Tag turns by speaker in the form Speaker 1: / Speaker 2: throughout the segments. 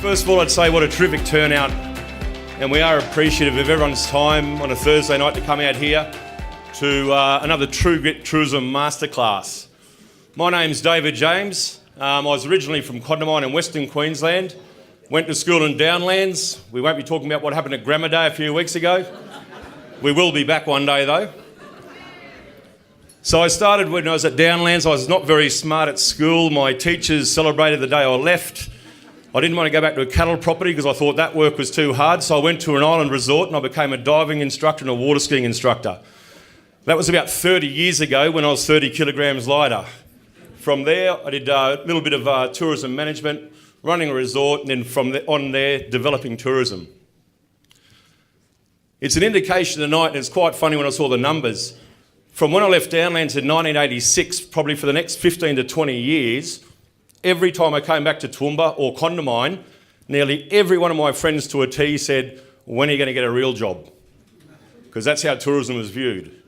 Speaker 1: First of all, I'd say what a terrific turnout, and we are appreciative of everyone's time on a Thursday night to come out here to another True Grit Tourism Masterclass. My name's David James. I was originally from Condamine in Western Queensland, went to school in Downlands. We won't be talking about what happened at Grammar Day a few weeks ago. We will be back one day though. So I started when I was at Downlands. I was not very smart at school. My teachers celebrated the day I left. I didn't want to go back to a cattle property because I thought that work was too hard, so I went to an island resort and I became a diving instructor and a water skiing instructor. That was about 30 years ago when I was 30 kilograms lighter. From there, I did a little bit of tourism management, running a resort, and then from on there, developing tourism. It's an indication tonight, and it's quite funny when I saw the numbers. From when I left Downlands in 1986, probably for the next 15 to 20 years, every time I came back to Toowoomba or Condamine, nearly every one of my friends to a T said, when are you going to get a real job? Because that's how tourism is viewed.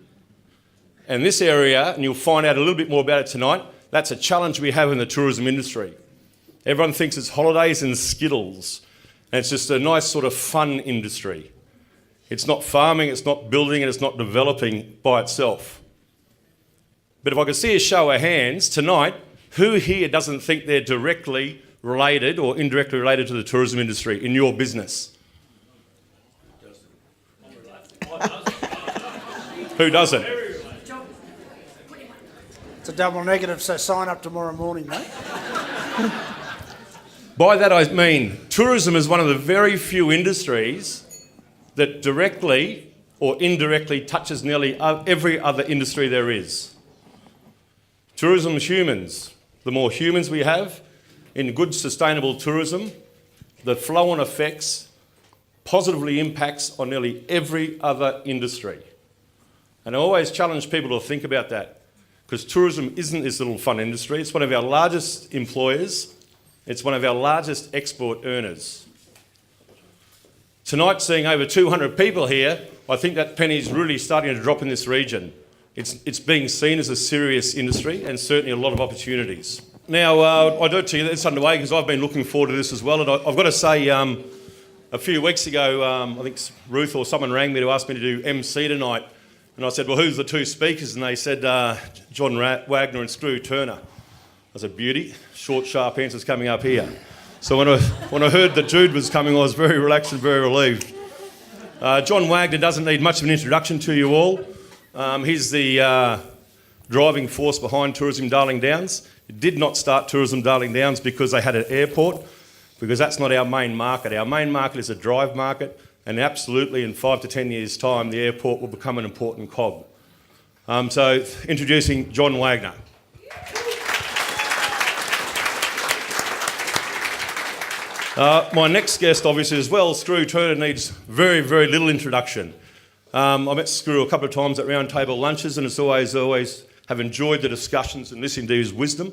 Speaker 1: And this area, and you'll find out a little bit more about it tonight, that's a challenge we have in the tourism industry. Everyone thinks it's holidays and skittles, and it's just a nice sort of fun industry. It's not farming, it's not building, and it's not developing by itself. But if I could see a show of hands tonight, who here doesn't think they're directly related or indirectly related to the tourism industry in your business? Who doesn't?
Speaker 2: It's a double negative, so sign up tomorrow morning, mate.
Speaker 1: By that I mean tourism is one of the very few industries that directly or indirectly touches nearly every other industry there is. Tourism is humans. The more humans we have in good sustainable tourism, the flow-on effects positively impacts on nearly every other industry. And I always challenge people to think about that, because tourism isn't this little fun industry. It's one of our largest employers. It's one of our largest export earners. Tonight, seeing over 200 people here, I think that penny's really starting to drop in this region. It's being seen as a serious industry and certainly a lot of opportunities. Now, I do tell you that it's underway because I've been looking forward to this as well. And I've got to say, a few weeks ago, I think Ruth or someone rang me to ask me to do MC tonight. And I said, well, who's the two speakers? And they said, John Wagner and Skroo Turner. I said, beauty, short, sharp answers coming up here. So when I heard that Jude was coming, I was very relaxed and very relieved. John Wagner doesn't need much of an introduction to you all. He's the driving force behind Tourism Darling Downs. It did not start Tourism Darling Downs because they had an airport, because that's not our main market. Our main market is a drive market, and absolutely in 5 to 10 years' time, the airport will become an important cog. So introducing John Wagner. My next guest, obviously, as well, Skroo Turner, needs very, very little introduction. I met Skroo a couple of times at round table lunches, and it's always have enjoyed the discussions and listening to his wisdom.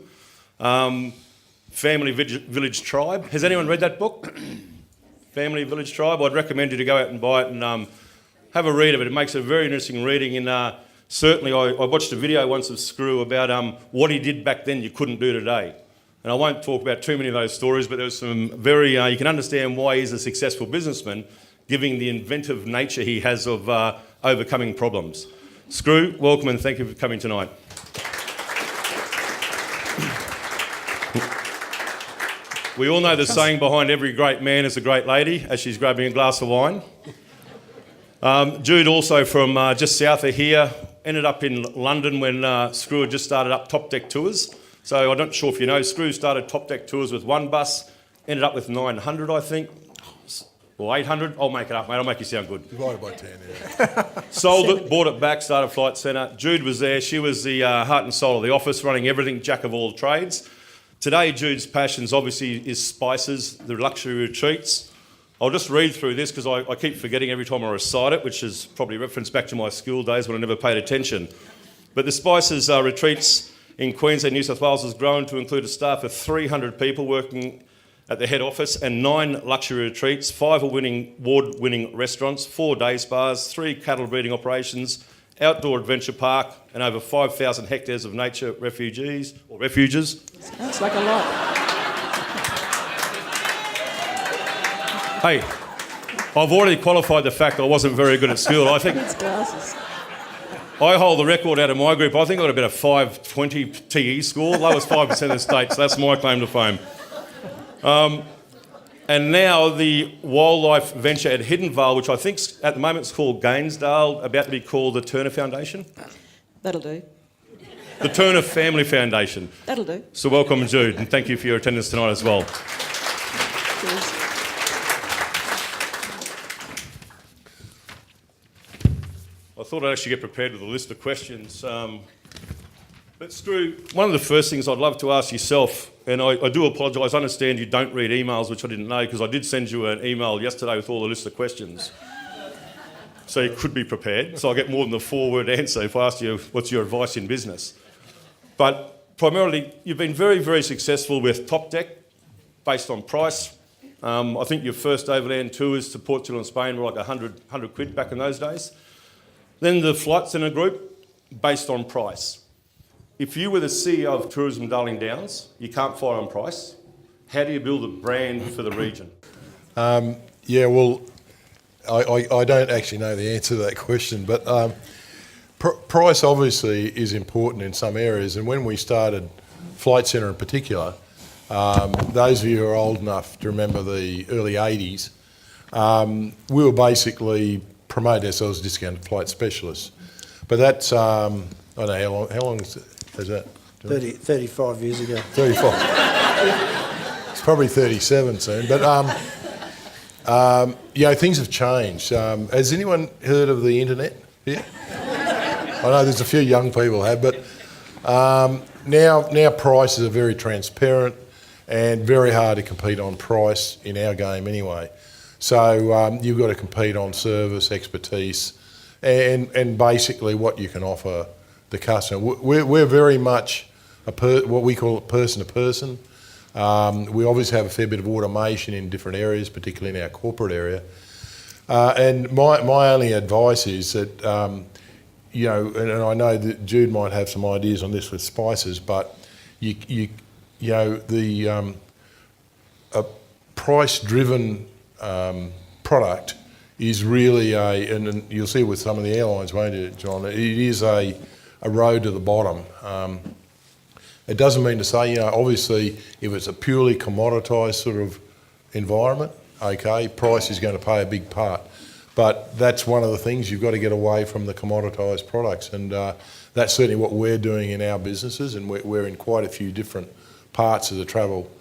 Speaker 1: Family Village Tribe. Has anyone read that book? Family Village Tribe. I'd recommend you to go out and buy it and have a read of it. It makes a very interesting reading. And certainly, I watched a video once of Skroo about what he did back then you couldn't do today. And I won't talk about too many of those stories, but there's some very, you can understand why he's a successful businessman, given the inventive nature he has of overcoming problems. Skroo, welcome and thank you for coming tonight. We all know the saying behind every great man is a great lady, as she's grabbing a glass of wine. Jude, also from just south of here, ended up in London when Skroo had just started up Top Deck Tours. So I'm not sure if you know, Skroo started Top Deck Tours with one bus, ended up with 900, I think, or 800. I'll make it up, mate. I'll make you sound good.
Speaker 3: Divided by 10, yeah.
Speaker 1: Sold it, bought it back, started Flight Centre. Jude was there. She was the heart and soul of the office, running everything, jack of all trades. Today, Jude's passions obviously is spices, the luxury retreats. I'll just read through this because I keep forgetting every time I recite it, which is probably reference back to my school days when I never paid attention. But the spices retreats in Queensland, New South Wales has grown to include a staff of 300 people working at the head office and 9 luxury retreats, 5 award-winning restaurants, 4 day spas, 3 cattle breeding operations, outdoor adventure park, and over 5,000 hectares of nature refuges.
Speaker 4: Sounds like a lot.
Speaker 1: Hey, I've already qualified the fact I wasn't very good at school. I think
Speaker 3: It's glasses.
Speaker 1: I hold the record out of my group. I think I got about a 520 TE score, lowest 5% of the state, so that's my claim to fame. And now the wildlife venture at Hiddenvale, which I think at the moment is called Gainsdale, about to be called the Turner Foundation.
Speaker 3: That'll do.
Speaker 1: The Turner Family Foundation.
Speaker 3: That'll do.
Speaker 1: So welcome, Jude, and thank you for your attendance tonight as well.
Speaker 3: Cheers.
Speaker 1: I thought I'd actually get prepared with a list of questions. But Skroo, one of the first things I'd love to ask yourself, and I do apologise, I understand you don't read emails, which I didn't know, because I did send you an email yesterday with all the list of questions. So you could be prepared. So I'll get more than the 4-word answer if I ask you what's your advice in business. But primarily, you've been very, very successful with Top Deck, based on price. I think your first overland tours to Portugal and Spain were like 100 quid back in those days. Then the Flight Centre Group, based on price. If you were the CEO of Tourism Darling Downs, you can't fight on price. How do you build a brand for the region?
Speaker 4: Yeah, well, I don't actually know the answer to that question, but price obviously is important in some areas. And when we started Flight Centre in particular, those of you who are old enough to remember the early 80s, we were basically promoting ourselves as discounted flight specialists. But that's, I don't know, how long is that?
Speaker 2: 35 years ago.
Speaker 4: 35. It's probably 37 soon. But, things have changed. Has anyone heard of the internet here? I know there's a few young people have, but now prices are very transparent and very hard to compete on price in our game anyway. So you've got to compete on service, expertise, and basically what you can offer the customer. We're very much what we call person-to-person. We obviously have a fair bit of automation in different areas, particularly in our corporate area. And my only advice is that, and I know that Jude might have some ideas on this with spices, but a price-driven product is really and you'll see with some of the airlines, won't you, John? It is a road to the bottom. It doesn't mean to say, obviously, if it's a purely commoditised sort of environment, okay, price is going to play a big part. But that's one of the things, you've got to get away from the commoditised products. And that's certainly what we're doing in our businesses, and we're in quite a few different parts of the travel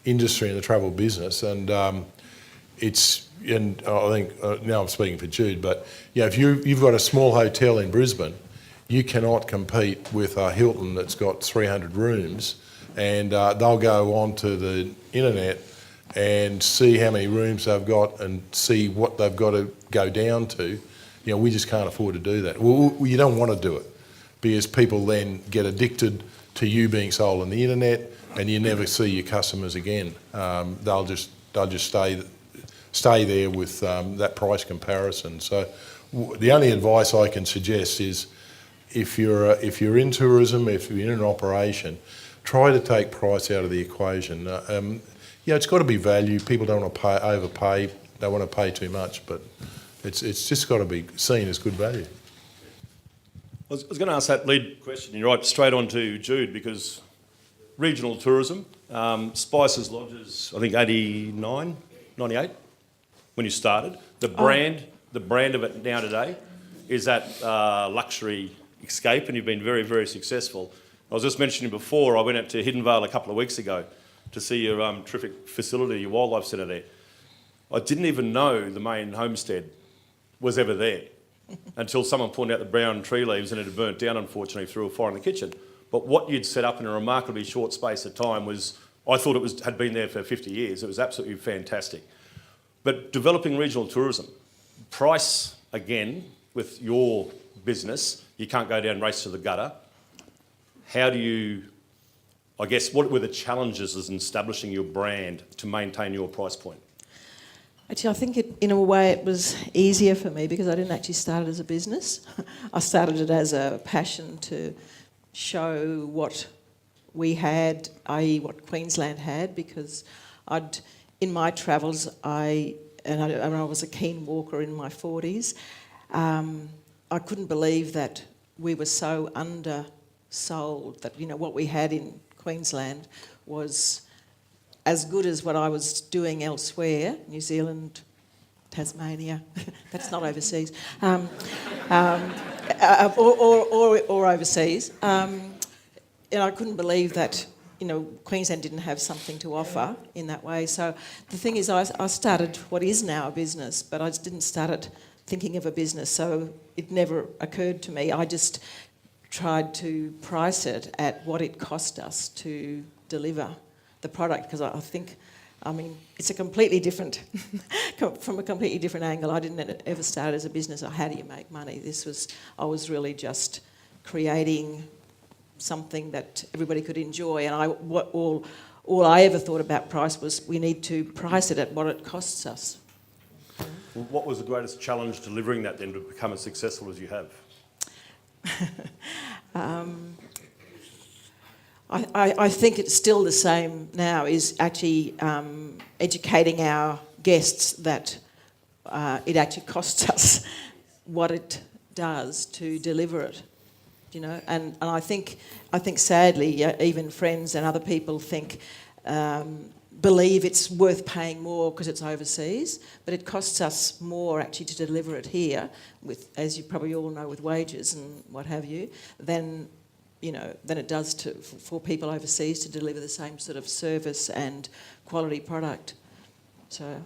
Speaker 4: industry and the travel business. And I think, now I'm speaking for Jude, but if you've got a small hotel in Brisbane, you cannot compete with a Hilton that's got 300 rooms, and they'll go onto the internet and see how many rooms they've got and see what they've got to go down to. We just can't afford to do that. Well, you don't want to do it, because people then get addicted to you being sold on the internet, and you never see your customers again. They'll just stay there with that price comparison. So the only advice I can suggest is, if you're in tourism, if you're in an operation, try to take price out of the equation. It's got to be value. People don't want to overpay. They want to pay too much, but it's just got to be seen as good value.
Speaker 1: I was going to ask that lead question, you're right, straight on to Jude, because regional tourism, Spices Lodges, I think 89, 98, when you started. The brand of it now today is that luxury escape, and you've been very, very successful. I was just mentioning before, I went out to Hiddenvale a couple of weeks ago to see your terrific facility, your wildlife centre there. I didn't even know the main homestead was ever there until someone pointed out the brown tree leaves, and it had burnt down, unfortunately, through a fire in the kitchen. But what you'd set up in a remarkably short space of time was, I thought it had been there for 50 years. It was absolutely fantastic. But developing regional tourism, price, again, with your business, you can't go down and race to the gutter. How do you, what were the challenges in establishing your brand to maintain your price point?
Speaker 3: Actually, I think in a way it was easier for me, because I didn't actually start it as a business. I started it as a passion to show what we had, i.e. what Queensland had, because in my travels I and I was a keen walker in my 40s, I couldn't believe that we were so undersold, that, you know, what we had in Queensland was as good as what I was doing elsewhere, New Zealand, Tasmania, that's not overseas, or overseas. And I couldn't believe that, you know, Queensland didn't have something to offer in that way. So the thing is, I started what is now a business, but I didn't start it thinking of a business, so it never occurred to me. I just tried to price it at what it cost us to deliver the product, because I think, I mean, it's a completely different, from a completely different angle. I didn't ever start as a business, or how do you make money? I was really just creating something that everybody could enjoy, and all I ever thought about price was we need to price it at what it costs us.
Speaker 1: Well, what was the greatest challenge delivering that then to become as successful as you have?
Speaker 3: I think it's still the same now, is actually educating our guests that it actually costs us what it does to deliver it, you know. And I think sadly, even friends and other people believe it's worth paying more because it's overseas, but it costs us more actually to deliver it here, with, as you probably all know, with wages and what have you, than it does for people overseas to deliver the same sort of service and quality product. So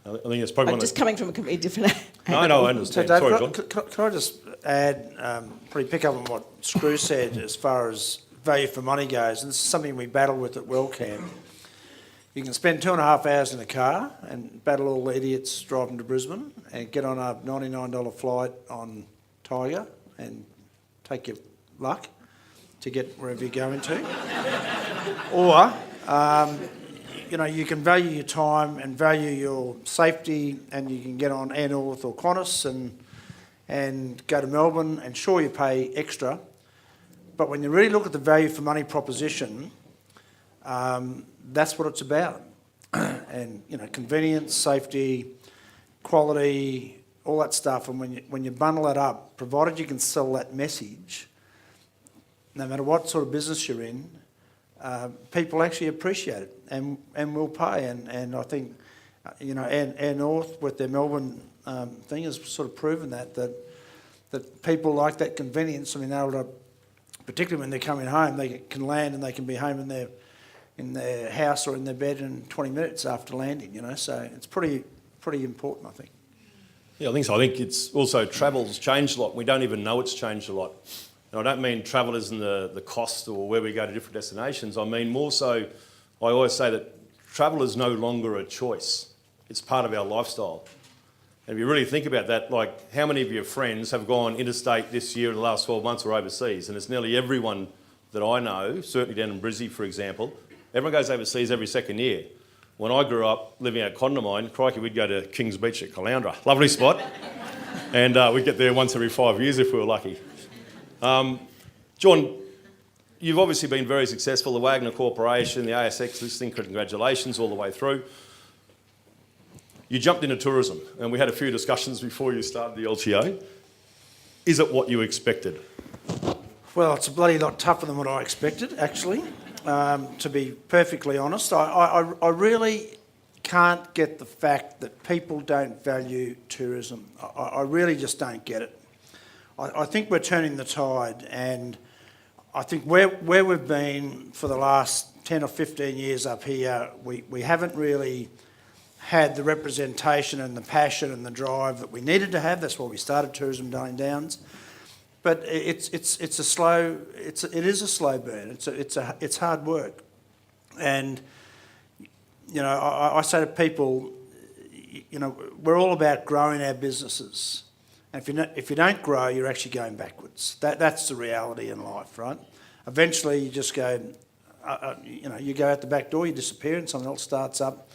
Speaker 1: I think it's probably
Speaker 3: just coming from a completely different
Speaker 1: angle. No, I understand.
Speaker 2: So, Dave,
Speaker 1: Sorry, John.
Speaker 2: can I just add, probably pick up on what Skroo said as far as value for money goes, and this is something we battle with at WellCamp. You can spend 2.5 hours in a car and battle all the idiots driving to Brisbane, and get on a $99 flight on Tiger and take your luck to get wherever you're going to. Or, you can value your time and value your safety, and you can get on Air North or Qantas and go to Melbourne, and sure, you pay extra. But when you really look at the value for money proposition, that's what it's about. And, convenience, safety, quality, all that stuff. And when you bundle that up, provided you can sell that message, no matter what sort of business you're in, people actually appreciate it and will pay. And I think, Air North with their Melbourne thing has sort of proven that people like that convenience. I mean, they're able to, particularly when they're coming home, they can land and they can be home in their house or in their bed in 20 minutes after landing. So it's pretty important, I think.
Speaker 1: Yeah, I think so. I think it's also travel's changed a lot. We don't even know it's changed a lot. And I don't mean travel as in the cost or where we go to different destinations. I mean more so, I always say that travel is no longer a choice. It's part of our lifestyle. And if you really think about that, like how many of your friends have gone interstate this year in the last 12 months or overseas? And it's nearly everyone that I know, certainly down in Brizzy, for example. Everyone goes overseas every second year. When I grew up living out Condamine, crikey, we'd go to Kings Beach at Caloundra. Lovely spot. And we'd get there once every 5 years if we were lucky. John, you've obviously been very successful. The Wagner Corporation, the ASX listing, congratulations all the way through. You jumped into tourism, and we had a few discussions before you started the LTO. Is it what you expected?
Speaker 2: Well, it's a bloody lot tougher than what I expected, actually, to be perfectly honest. I really can't get the fact that people don't value tourism. I really just don't get it. I think we're turning the tide, and I think where we've been for the last 10 or 15 years up here, we haven't really had the representation and the passion and the drive that we needed to have. That's why we started Tourism Darling Downs. But it is a slow burn. It's hard work, and I say to people, we're all about growing our businesses. And if you don't grow, you're actually going backwards. That's the reality in life, right? Eventually, you just go, you go out the back door, you disappear, and something else starts up.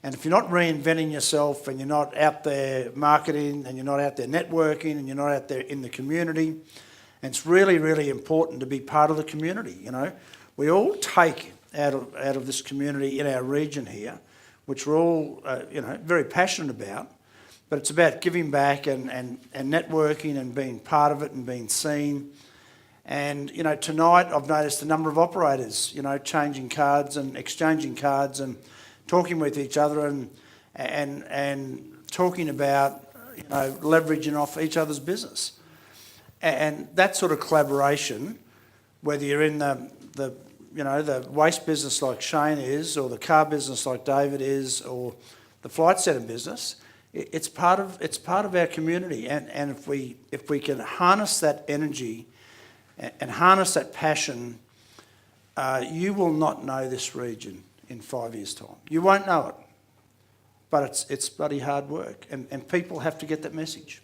Speaker 2: And if you're not reinventing yourself, and you're not out there marketing, and you're not out there networking, and you're not out there in the community, and it's really, really important to be part of the community. We all take out of this community in our region here. which we're all, very passionate about. But it's about giving back and networking and being part of it and being seen. And, tonight I've noticed a number of operators, changing cards and exchanging cards and talking with each other and talking about, leveraging off each other's business. And that sort of collaboration, whether you're in the waste business like Shane is, or the car business like David is, or the flight centre business, it's part of our community. And if we can harness that energy and harness that passion, you will not know this region in 5 years' time. You won't know it. But it's bloody hard work, and people have to get that message.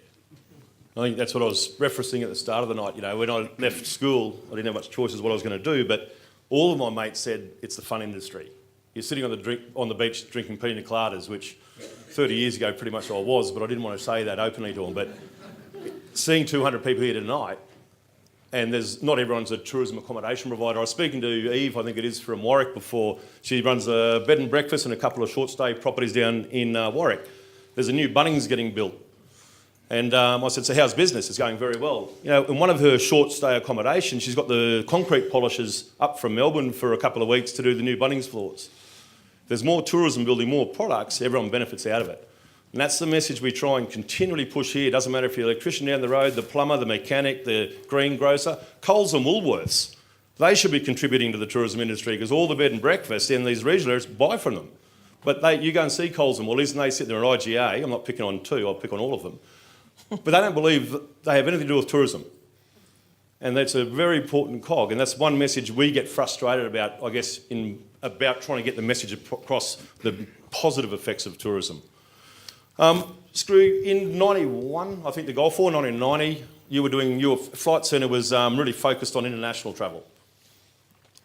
Speaker 1: I think that's what I was referencing at the start of the night. When I left school, I didn't have much choice as what I was going to do, but all of my mates said it's the fun industry. You're sitting on the beach drinking pina coladas, which 30 years ago pretty much I was, but I didn't want to say that openly to them. But seeing 200 people here tonight, and not everyone's a tourism accommodation provider. I was speaking to Eve, I think it is, from Warwick before. She runs a bed and breakfast and a couple of short stay properties down in Warwick. There's a new Bunnings getting built. And I said, so how's business? It's going very well. In one of her short stay accommodations, she's got the concrete polishers up from Melbourne for a couple of weeks to do the new Bunnings floors. There's more tourism building more products, everyone benefits out of it. And that's the message we try and continually push here. It doesn't matter if you're the electrician down the road, the plumber, the mechanic, the greengrocer, Coles and Woolworths. They should be contributing to the tourism industry because all the bed and breakfast in these regional areas buy from them. But you go and see Coles and Woolies and they sit there at IGA. I'm not picking on two, I'll pick on all of them. But they don't believe they have anything to do with tourism. And that's a very important cog. And that's one message we get frustrated about, I guess, about trying to get the message across the positive effects of tourism. Skroo, in 91, I think the Gulf War, 1990, your flight centre was really focused on international travel.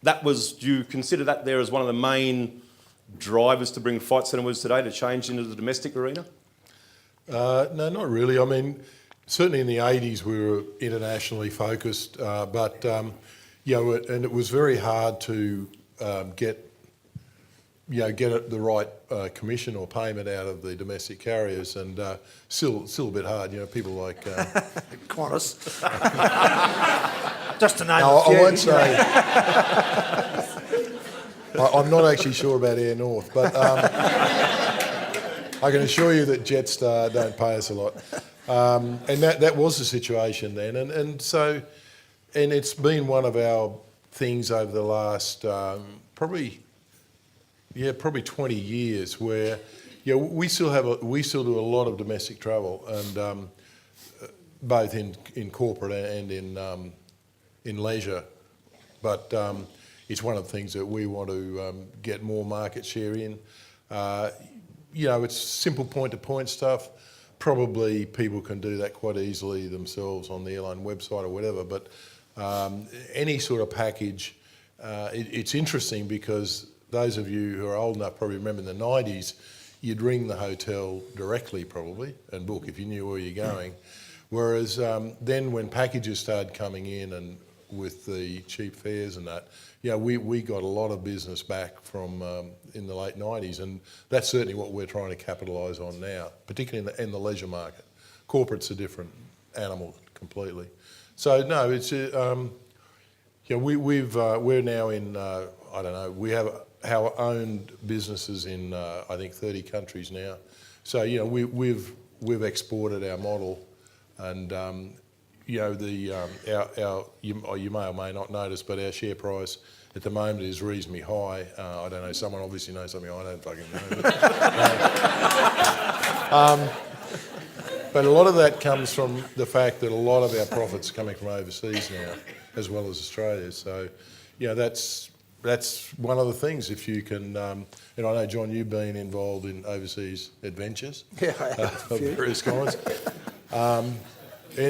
Speaker 1: Do you consider that there as one of the main drivers to bring flight centres today to change into the domestic arena?
Speaker 4: No, not really. I mean, certainly in the 80s we were internationally focused, but and it was very hard to get the right commission or payment out of the domestic carriers, and still a bit hard. People like
Speaker 2: Qantas. Just to name
Speaker 4: no,
Speaker 2: a few.
Speaker 4: I won't say. I'm not actually sure about Air North, but I can assure you that Jetstar don't pay us a lot, and that was the situation then, and it's been one of our things over the last probably 20 years where we still do a lot of domestic travel, and both in corporate and in leisure, but it's one of the things that we want to get more market share in. It's simple point-to-point stuff. Probably people can do that quite easily themselves on the airline website or whatever, but any sort of package, it's interesting because those of you who are old enough probably remember in the 90s, you'd ring the hotel directly probably and book if you knew where you're going. Whereas then when packages started coming in and with the cheap fares and that, we got a lot of business back from in the late 90s, and that's certainly what we're trying to capitalise on now, particularly in the leisure market. Corporate's a different animal completely. So no, it's we're now in we have our own businesses in I think 30 countries now. So we've exported our model, and you may or may not notice, but our share price at the moment is reasonably high. I don't know, someone obviously knows something I don't fucking know. But a lot of that comes from the fact that a lot of our profits are coming from overseas now, as well as Australia. So, that's one of the things. If you can, and I know, John, you've been involved in overseas adventures of various kinds. And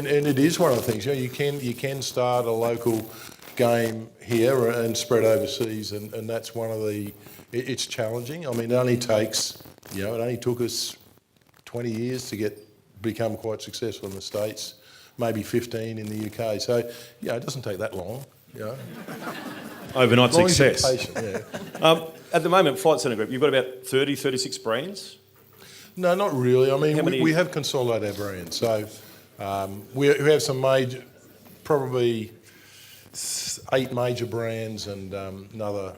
Speaker 4: it is one of the things. You can start a local game here and spread overseas, and that's one of the. It's challenging. I mean, it only took us 20 years to become quite successful in the States, maybe 15 in the UK. So it doesn't take that long.
Speaker 1: Overnight
Speaker 4: As long as you're
Speaker 1: success.
Speaker 4: patient, yeah.
Speaker 1: At the moment, Flight Centre Group, you've got about 30, 36 brands.
Speaker 4: No, not really. I mean,
Speaker 1: How many-
Speaker 4: we have consolidated our brands. So we have some major, probably 8 major brands and another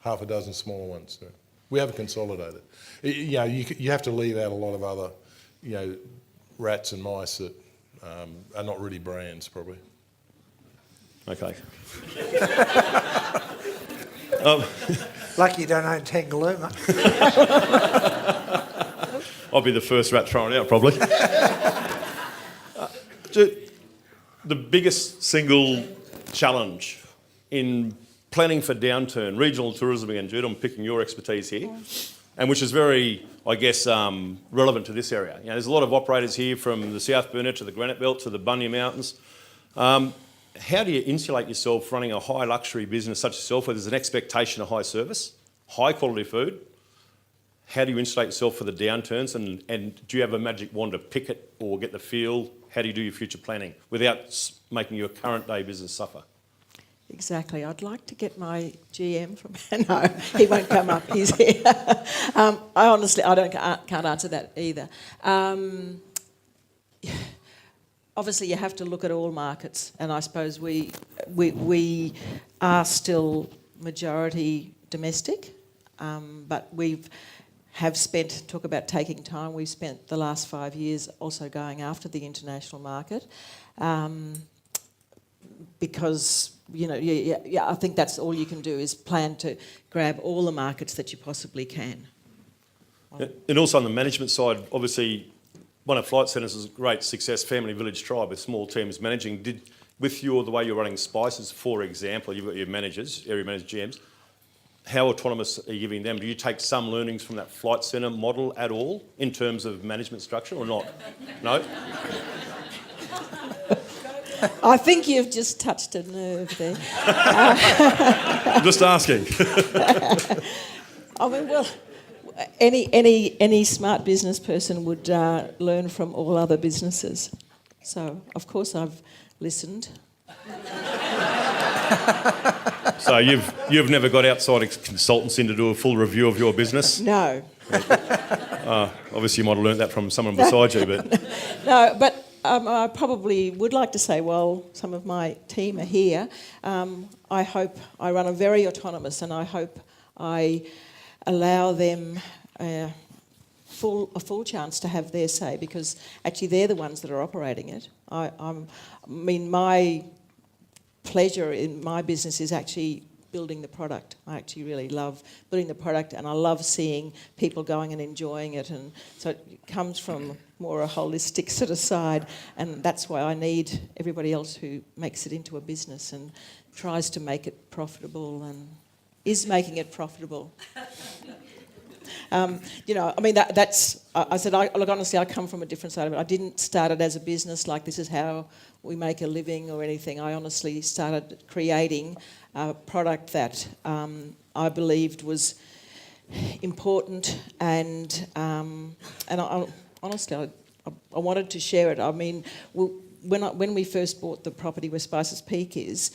Speaker 4: half a dozen smaller ones. So we have consolidated. You know, you have to leave out a lot of other, you know, rats and mice that are not really brands, probably.
Speaker 1: Okay.
Speaker 2: Lucky you don't own Tangalooma.
Speaker 1: I'll be the first rat thrown out, probably. The biggest single challenge in planning for downturn, regional tourism again, Jude, I'm picking your expertise here, and which is very, I guess, relevant to this area. You know, there's a lot of operators here from the South Burnett to the Granite Belt to the Bunya Mountains. How do you insulate yourself running a high luxury business such as yourself where there's an expectation of high service, high quality food? How do you insulate yourself for the downturns and do you have a magic wand to pick it or get the feel? How do you do your future planning without making your current day business suffer?
Speaker 3: Exactly. I'd like to get my GM from... No, he won't come up. He's here. I honestly, can't answer that either. Obviously, you have to look at all markets, and I suppose we are still majority domestic, but have spent, talk about taking time, we've spent the last 5 years also going after the international market because, you know, I think that's all you can do is plan to grab all the markets that you possibly can.
Speaker 1: And also on the management side, obviously, one of Flight Centre's is a great success, Family Village Tribe with small teams managing. The way you're running Spices, for example, you've got your managers, area managers, GMs, how autonomous are you giving them? Do you take some learnings from that Flight Centre model at all in terms of management structure or not? No?
Speaker 3: I think you've just touched a nerve there.
Speaker 1: I'm just asking.
Speaker 3: I mean, well, any smart business person would learn from all other businesses. So, of course, I've listened.
Speaker 1: So you've never got outside consultants in to do a full review of your business?
Speaker 3: No.
Speaker 1: Obviously, you might have learnt that from someone beside you, but...
Speaker 3: No, but I probably would like to say, well, some of my team are here. I hope I run a very autonomous, and I hope I allow them a full chance to have their say, because actually they're the ones that are operating it. My pleasure in my business is actually building the product. I actually really love building the product, and I love seeing people going and enjoying it, and so it comes from more a holistic sort of side, and that's why I need everybody else who makes it into a business and tries to make it profitable and is making it profitable. You know, I mean, that's... I said, look, honestly, I come from a different side of it. I didn't start it as a business like this is how we make a living or anything. I honestly started creating a product that I believed was important, and honestly, I wanted to share it. I mean, when we first bought the property where Spices Peak is,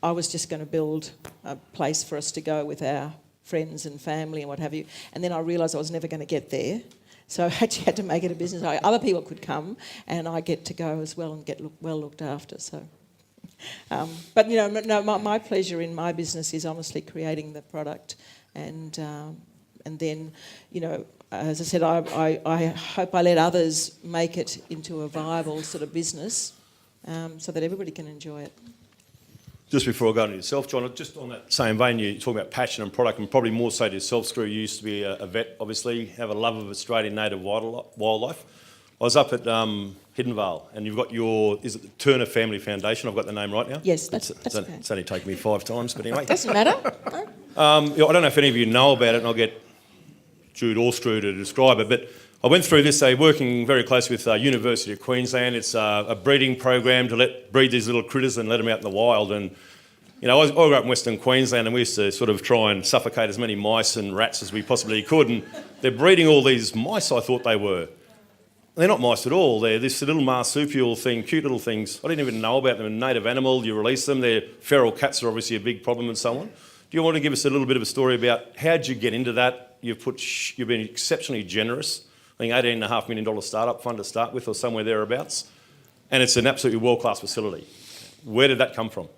Speaker 3: I was just going to build a place for us to go with our friends and family and what have you. And then I realised I was never going to get there. So I actually had to make it a business. Other people could come and I get to go as well and get well looked after. So, but you know, no, my pleasure in my business is honestly creating the product, and then, you know, as I said, I hope I let others make it into a viable sort of business, so that everybody can enjoy it.
Speaker 1: Just before I go into yourself, John, just on that same vein, you talk about passion and product, and probably more so to yourself, Skroo. You used to be a vet, obviously, have a love of Australian native wildlife. I was up at Hiddenvale, and you've got is it the Turner Family Foundation? I've got the name right now?
Speaker 3: Yes, that's okay.
Speaker 1: It's only taken me 5 times, but anyway.
Speaker 3: Doesn't matter.
Speaker 1: I don't know if any of you know about it, and I'll get Jude or Skroo to describe it, but I went through this, working very closely with University of Queensland. It's a breeding program to breed these little critters and let them out in the wild. And, you know, I grew up in Western Queensland, and we used to sort of try and suffocate as many mice and rats as we possibly could. And they're breeding all these mice, I thought they were. They're not mice at all. They're this little marsupial thing, cute little things. I didn't even know about them. A native animal, you release them. Their feral cats are obviously a big problem and so on. Do you want to give us a little bit of a story about how did you get into that? You've been exceptionally generous. I think $18.5 million startup fund to start with, or somewhere thereabouts, and it's an absolutely world-class facility. Where did that come from?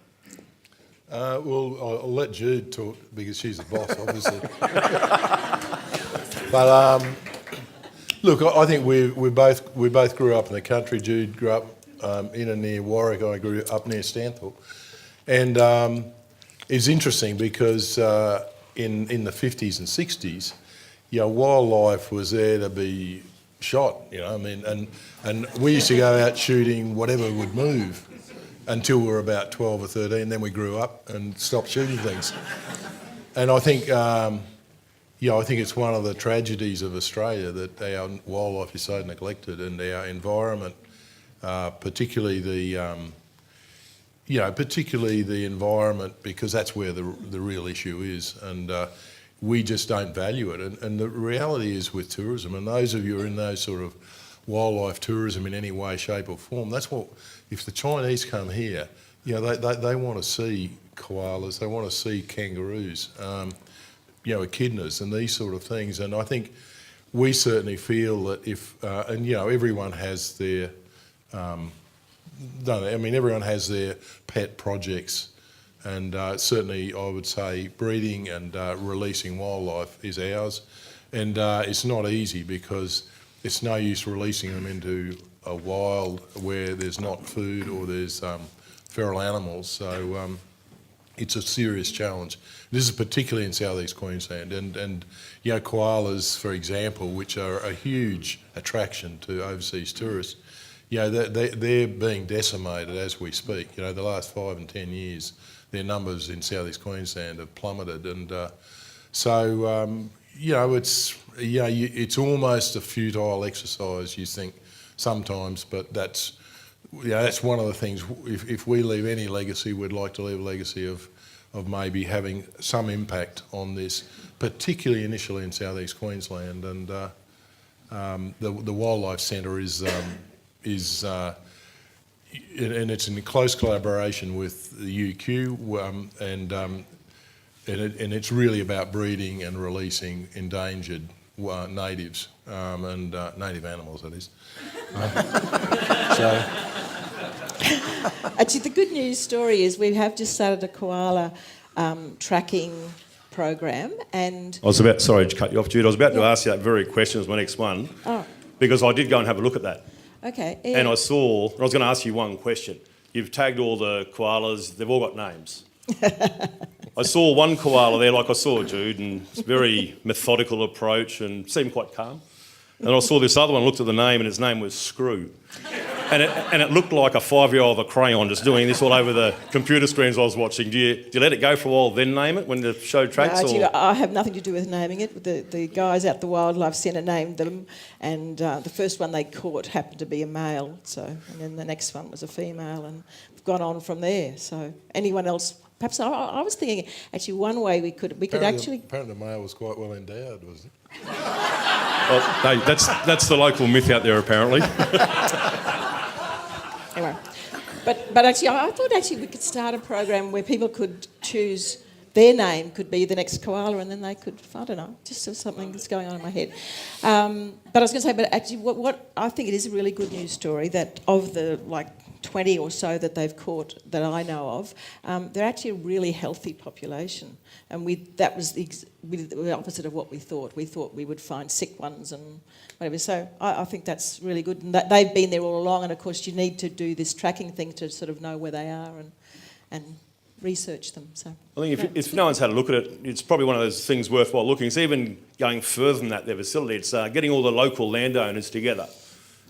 Speaker 4: Well, I'll let Jude talk because she's the boss, obviously. But look, I think we both grew up in the country. Jude grew up in and near Warwick. I grew up near Stanthorpe, and it's interesting because in the 50s and 60s, wildlife was there to be shot. I mean, and we used to go out shooting whatever would move until we were about 12 or 13. Then we grew up and stopped shooting things. And I think, I think it's one of the tragedies of Australia that our wildlife is so neglected, and our environment, particularly the environment, because that's where the real issue is, and we just don't value it. And the reality is with tourism, and those of you who are in those sort of wildlife tourism in any way, shape or form, that's what, if the Chinese come here, they want to see koalas, they want to see kangaroos, echidnas and these sort of things. And I think we certainly feel that if, everyone has their, everyone has their pet projects, and certainly I would say breeding and releasing wildlife is ours. And it's not easy because it's no use releasing them into a wild where there's not food or there's feral animals. So it's a serious challenge. This is particularly in southeast Queensland, and koalas, for example, which are a huge attraction to overseas tourists. They're being decimated as we speak. The last 5 and 10 years, their numbers in southeast Queensland have plummeted, and it's almost a futile exercise, you think sometimes, but that's one of the things. If we leave any legacy, we'd like to leave a legacy of maybe having some impact on this, particularly initially in southeast Queensland. And the Wildlife Centre is and it's in close collaboration with the UQ, and it's really about breeding and releasing endangered natives and native animals, that is.
Speaker 3: Actually, the good news story is we have just started a koala tracking program, and
Speaker 1: sorry to cut you off, Jude. I was about to ask you that very question as my next one, because I did go and have a look at that.
Speaker 3: Okay.
Speaker 1: And I was going to ask you one question. You've tagged all the koalas, they've all got names. I saw one koala there, like I saw Jude, and it's a very methodical approach and seemed quite calm. And I saw this other one, looked at the name, and his name was Skroo. And it looked like a 5-year-old with a crayon just doing this all over the computer screens I was watching. Do you let it go for a while, then name it when the show tracks?
Speaker 3: No, actually, I have nothing to do with naming it. The guys at the Wildlife Centre named them, and the first one they caught happened to be a male, and then the next one was a female, and we've gone on from there. So anyone else? Perhaps I was thinking, actually, one way we could actually...
Speaker 4: Apparently the male was quite well endowed, was it?
Speaker 1: Well, no, that's the local myth out there, apparently.
Speaker 3: Anyway, but actually, I thought we could start a program where people could choose their name could be the next koala, and then they could, I don't know, just something that's going on in my head. But I was going to say, but actually, what I think it is a really good news story that of the 20 or so that they've caught that I know of, they're actually a really healthy population, and that was the opposite of what we thought. We thought we would find sick ones and whatever. So I think that's really good, and that they've been there all along. And of course, you need to do this tracking thing to sort of know where they are and research them. So
Speaker 1: I think if no one's had a look at it, it's probably one of those things worthwhile looking. It's even going further than that, their facility. It's getting all the local landowners together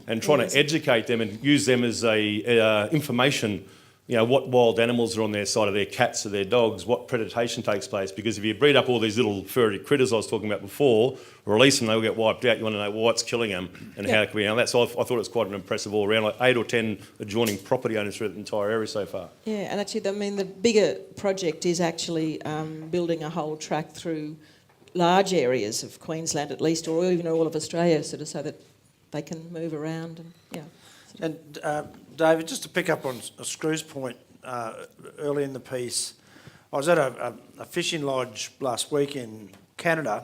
Speaker 1: and trying to educate them and use them as information, what wild animals are on their side of their cats or their dogs, what predation takes place. Because if you breed up all these little furry critters I was talking about before, release them, they'll get wiped out. You want to know what's killing them and how can we handle that. So I thought it was quite an impressive all around, 8 or 10 adjoining property owners through the entire area so far. Yeah,
Speaker 3: and actually, the bigger project is actually building a whole track through large areas of Queensland at least, or even all of Australia, so that they can move around
Speaker 2: And David, just to pick up on Skroo's point early in the piece, I was at a fishing lodge last week in Canada,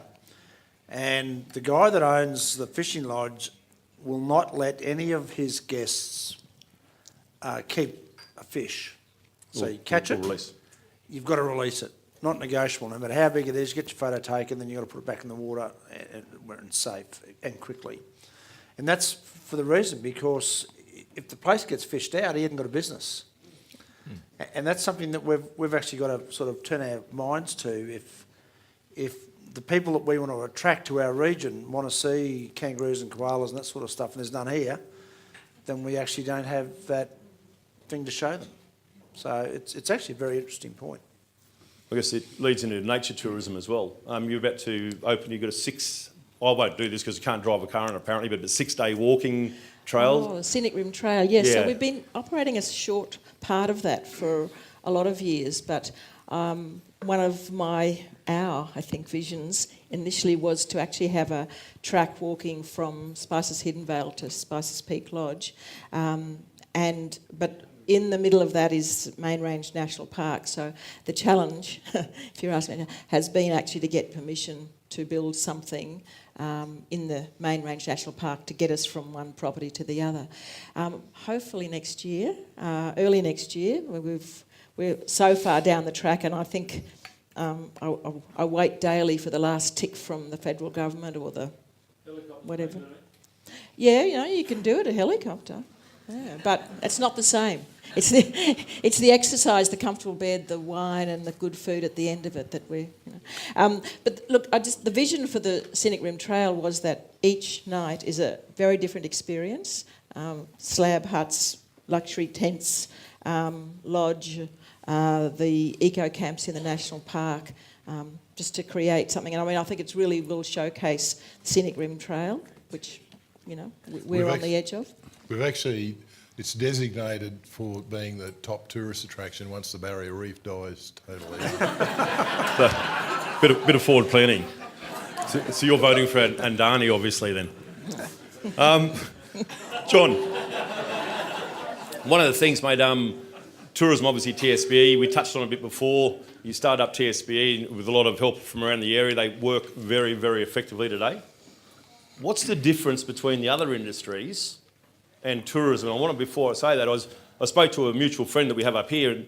Speaker 2: and the guy that owns the fishing lodge will not let any of his guests keep a fish. So you catch it,
Speaker 1: Release.
Speaker 2: you've got to release it. Not negotiable, no matter how big it is, you get your photo taken, then you've got to put it back in the water where it's safe and quickly. And that's for the reason, because if the place gets fished out, he hasn't got a business. And that's something that we've actually got to sort of turn our minds to. If the people that we want to attract to our region want to see kangaroos and koalas and that sort of stuff, and there's none here, then we actually don't have that thing to show them. So it's actually a very interesting point.
Speaker 1: I guess it leads into nature tourism as well. You're about to open, you've got a 6, I won't do this because you can't drive a car in apparently, but a 6-day walking trail.
Speaker 3: Oh, Scenic Rim Trail, yes. So
Speaker 1: Yeah.
Speaker 3: we've been operating a short part of that for a lot of years, but one of our visions initially was to actually have a track walking from Spices Hidden Vale to Spices Peak Lodge, but in the middle of that is Main Range National Park. So the challenge, if you're asking me, has been actually to get permission to build something in the Main Range National Park to get us from one property to the other. Hopefully next year, early next year, we're so far down the track, and I think I wait daily for the last tick from the federal government or the whatever. Yeah, you can do it, a helicopter. Yeah, but it's not the same. It's the exercise, the comfortable bed, the wine, and the good food at the end of it that we. But look, the vision for the Scenic Rim Trail was that each night is a very different experience. Slab huts, luxury tents, lodge, the eco camps in the national park, just to create something. And I mean, I think it's really will showcase the Scenic Rim Trail, which we're on the edge of.
Speaker 4: We've actually, it's designated for being the top tourist attraction once the barrier reef dies totally.
Speaker 1: Bit of forward planning. So you're voting for Andani, obviously, then. John, one of the things, mate, tourism, obviously TSBE, we touched on it a bit before. You started up TSBE with a lot of help from around the area. They work very, very effectively today. What's the difference between the other industries and tourism? And I wanted, before I say that, I spoke to a mutual friend that we have up here, and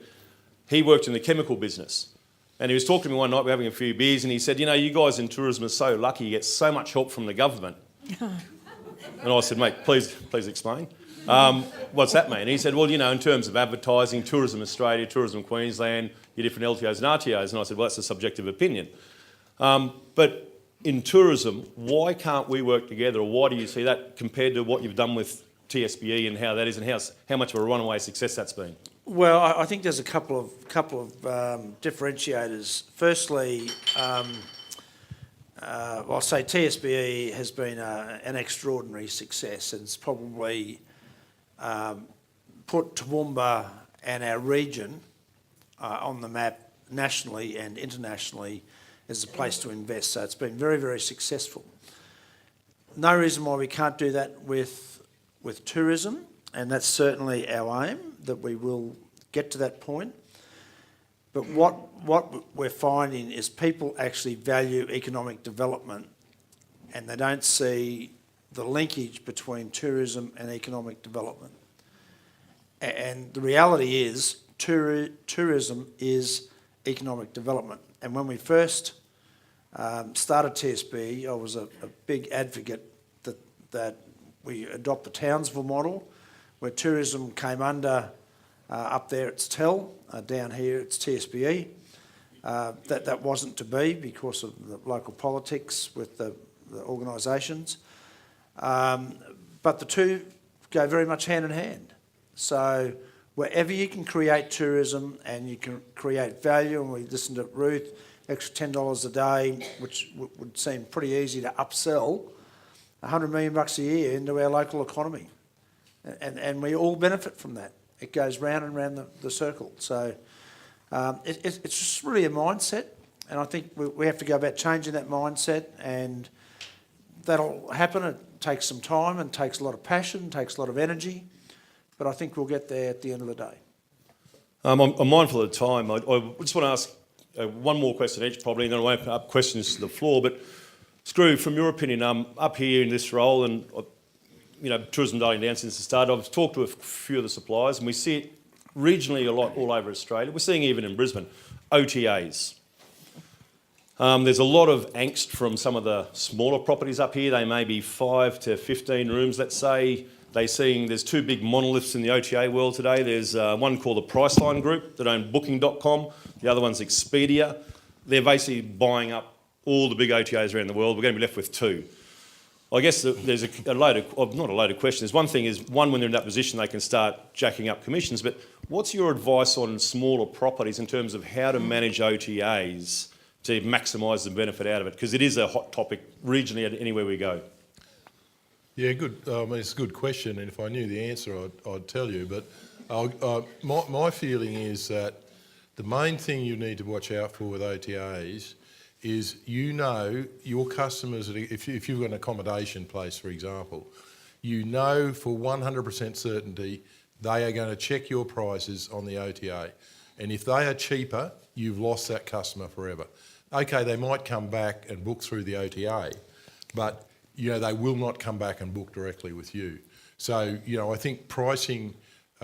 Speaker 1: he worked in the chemical business. And he was talking to me one night, we were having a few beers, and he said, you guys in tourism are so lucky, you get so much help from the government. And I said, mate, please explain. What's that mean? And he said, well, in terms of advertising, Tourism Australia, Tourism Queensland, your different LTOs and RTOs. And I said, well, that's a subjective opinion. But in tourism, why can't we work together, or why do you see that compared to what you've done with TSBE and how that is, and how much of a runaway success that's been?
Speaker 2: Well, I think there's a couple of differentiators. Firstly, I'll say TSBE has been an extraordinary success, and it's probably put Toowoomba and our region on the map nationally and internationally as a place to invest. So it's been very, very successful. No reason why we can't do that with tourism, and that's certainly our aim, that we will get to that point. But what we're finding is people actually value economic development, and they don't see the linkage between tourism and economic development. And the reality is tourism is economic development. And when we first started TSB, I was a big advocate that we adopt the Townsville model, where tourism came under, up there it's TEL, down here it's TSBE. That wasn't to be because of the local politics with the organisations. But the two go very much hand in hand. So wherever you can create tourism and you can create value, and we listened to Ruth, extra $10 a day, which would seem pretty easy to upsell, $100 million a year into our local economy. And we all benefit from that. It goes round and round the circle. So it's just really a mindset, and I think we have to go about changing that mindset, and that'll happen. It takes some time and takes a lot of passion, takes a lot of energy, but I think we'll get there at the end of the day.
Speaker 1: I'm mindful of the time. I just want to ask one more question each probably, and then I'll open up questions to the floor. But Skroo, from your opinion, up here in this role, and tourism dialing down since the start, I've talked to a few of the suppliers, and we see it regionally a lot all over Australia. We're seeing even in Brisbane, OTAs. There's a lot of angst from some of the smaller properties up here. They may be 5 to 15 rooms, let's say. There's two big monoliths in the OTA world today. There's one called the Priceline Group that own Booking.com. The other one's Expedia. They're basically buying up all the big OTAs around the world. We're going to be left with two. I guess there's not a load of questions. One thing is, when they're in that position, they can start jacking up commissions. But what's your advice on smaller properties in terms of how to manage OTAs to maximise the benefit out of it? Because it is a hot topic regionally anywhere we go.
Speaker 4: Yeah, good. It's a good question, and if I knew the answer, I'd tell you. But my feeling is that the main thing you need to watch out for with OTAs is your customers, if you've got an accommodation place, for example, for 100% certainty they are going to check your prices on the OTA. And if they are cheaper, you've lost that customer forever. Okay, they might come back and book through the OTA, but they will not come back and book directly with you. So, I think pricing,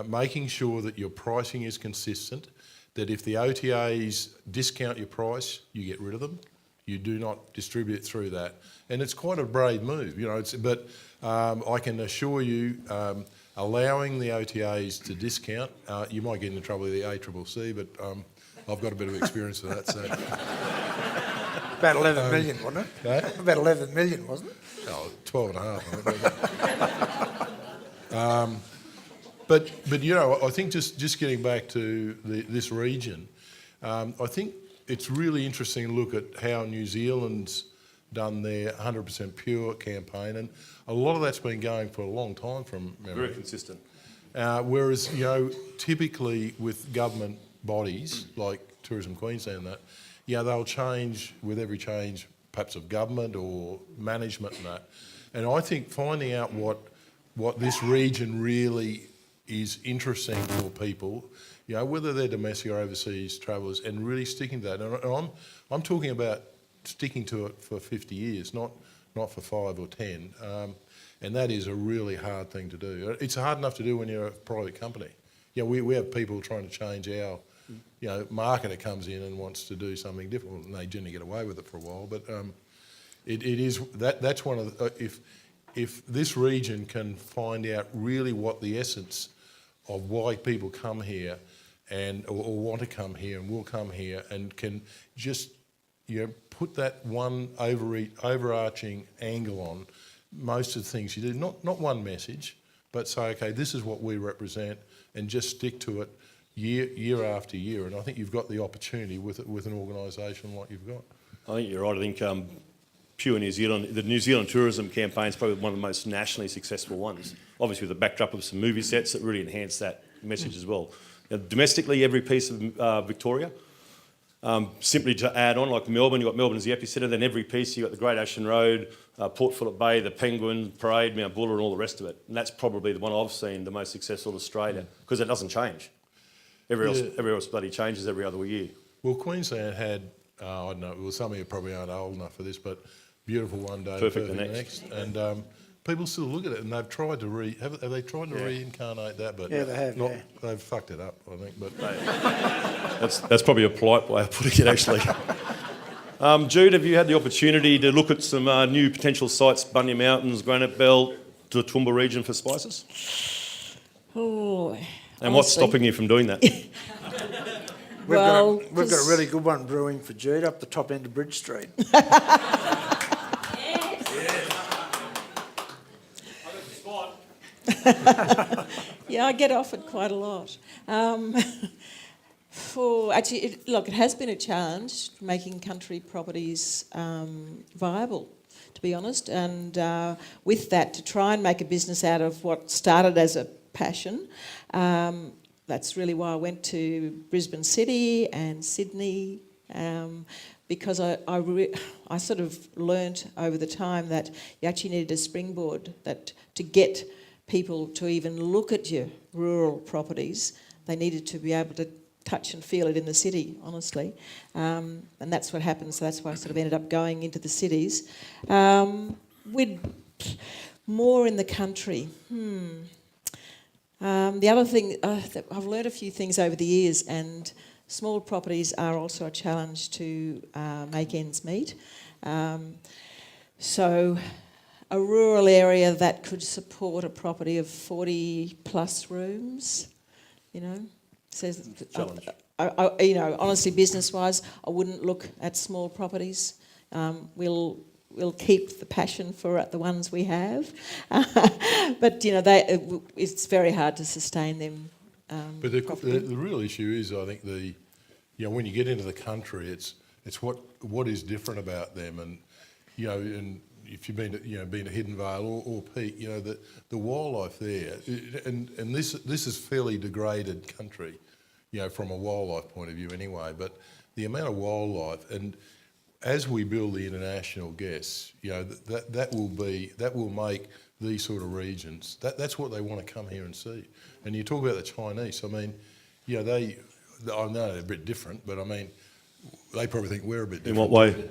Speaker 4: making sure that your pricing is consistent, that if the OTAs discount your price, you get rid of them. You do not distribute through that. And it's quite a brave move, but I can assure you, allowing the OTAs to discount, you might get into trouble with the ACCC, but I've got a bit of experience with that. So.
Speaker 2: About 11 million, wasn't it?
Speaker 4: Eh?
Speaker 2: About 11 million, wasn't it?
Speaker 4: Oh, 12 and a half. But I think just getting back to this region, I think it's really interesting to look at how New Zealand's done their 100% pure campaign, and a lot of that's been going for a long time from memory.
Speaker 1: Very consistent.
Speaker 4: Whereas, typically with government bodies like Tourism Queensland, they'll change with every change, perhaps of government or management and that. And I think finding out what this region really is interesting for people, whether they're domestic or overseas travellers, and really sticking to that. And I'm talking about sticking to it for 50 years, not for 5 or 10. And that is a really hard thing to do. It's hard enough to do when you're a private company. We have people trying to change our marketer comes in and wants to do something different, and they generally get away with it for a while. But that's one of the, if this region can find out really what the essence of why people come here or want to come here and will come here, and can just put that one overarching angle on most of the things you do, not one message, but say, okay, this is what we represent, and just stick to it year after year. And I think you've got the opportunity with an organisation like you've got.
Speaker 1: I think you're right. I think pure New Zealand, the New Zealand tourism campaign is probably one of the most nationally successful ones. Obviously with the backdrop of some movie sets that really enhance that message as well. Now, domestically, every piece of Victoria, simply to add on, like Melbourne, you've got Melbourne as the epicentre, then every piece, you've got the Great Ocean Road, Port Phillip Bay, the Penguin, Parade, Mount Buller and all the rest of it. And that's probably the one I've seen the most successful in Australia, because it doesn't change. Everywhere else bloody changes every other year.
Speaker 4: Well, Queensland had, I don't know, well, some of you probably aren't old enough for this, but beautiful one day,
Speaker 1: perfect
Speaker 4: the next. And people still look at it, and they've tried to have they tried to reincarnate that? But
Speaker 2: yeah, they have.
Speaker 4: They've fucked it up, I think. But
Speaker 1: that's probably a polite way of putting it, actually. Jude, have you had the opportunity to look at some new potential sites, Bunya Mountains, Granite Belt, the Toowoomba region for spices?
Speaker 3: Oh.
Speaker 1: And what's stopping you from doing that?
Speaker 2: We've got a really good one brewing for Jude up the top end of Bridge Street.
Speaker 3: Yeah, I get offered quite a lot. It has been a challenge making country properties viable, to be honest, and with that, to try and make a business out of what started as a passion. That's really why I went to Brisbane City and Sydney, because I sort of learnt over the time that you actually needed a springboard, that to get people to even look at your rural properties, they needed to be able to touch and feel it in the city, honestly. And that's what happened, so that's why I sort of ended up going into the cities. We'd more in the country. The other thing, I've learned a few things over the years, and small properties are also a challenge to make ends meet. So a rural area that could support a property of 40 plus rooms, you know, says
Speaker 1: Challenge.
Speaker 3: you know, honestly, business-wise, I wouldn't look at small properties. We'll keep the passion for the ones we have, but you know, it's very hard to sustain them.
Speaker 4: But the real issue is, I think, when you get into the country, it's what is different about them, and you know, and if you've been to Hidden Vale or Peak, you know, the wildlife there, and this is fairly degraded country, you know, from a wildlife point of view anyway. But the amount of wildlife, and as we build the international guests, you know, that will make these sort of regions. That's what they want to come here and see. And you talk about the Chinese. I mean, you know, I know they're a bit different, but I mean, they probably think we're a bit different.
Speaker 1: In what way?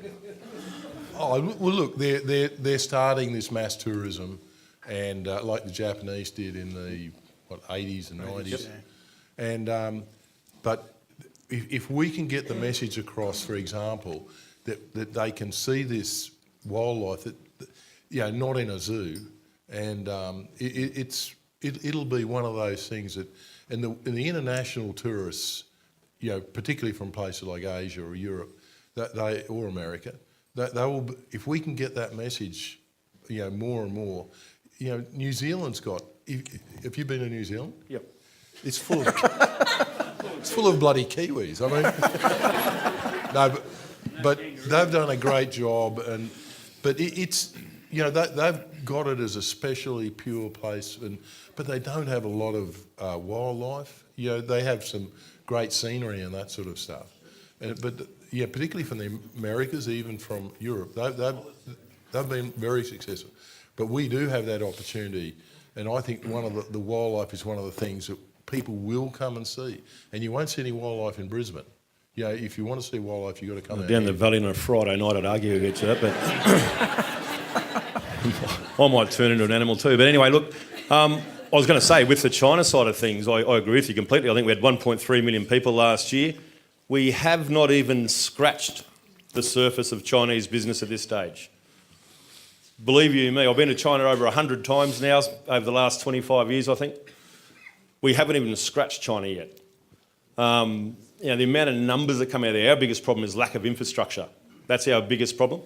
Speaker 4: Oh well, look, they're starting this mass tourism, and like the Japanese did in the 80s and 90s, and but if we can get the message across, for example, that they can see this wildlife, that you know, not in a zoo, and it'll be one of those things that, and the international tourists, you know, particularly from places like Asia or Europe, or America, that they will, if we can get that message, you know, more and more. You know, New Zealand's got. Have you been to New Zealand?
Speaker 1: Yep.
Speaker 4: It's full of bloody Kiwis. I mean, no, but they've done a great job, but it's, you know, they've got it as a specially pure place, but they don't have a lot of wildlife. You know, they have some great scenery and that sort of stuff, but yeah, particularly from the Americas, even from Europe, they've been very successful. But we do have that opportunity, and I think one of the wildlife is one of the things that people will come and see, and you won't see any wildlife in Brisbane. You know, if you want to see wildlife, you've got to come
Speaker 1: Down the valley on a Friday night, I'd argue against that, but I might turn into an animal too. But anyway, look, I was going to say, with the China side of things, I agree with you completely. I think we had 1.3 million people last year. We have not even scratched the surface of Chinese business at this stage. Believe you me, I've been to China over 100 times now, over the last 25 years, I think. We haven't even scratched China yet. You know, the amount of numbers that come out of there, our biggest problem is lack of infrastructure. That's our biggest problem.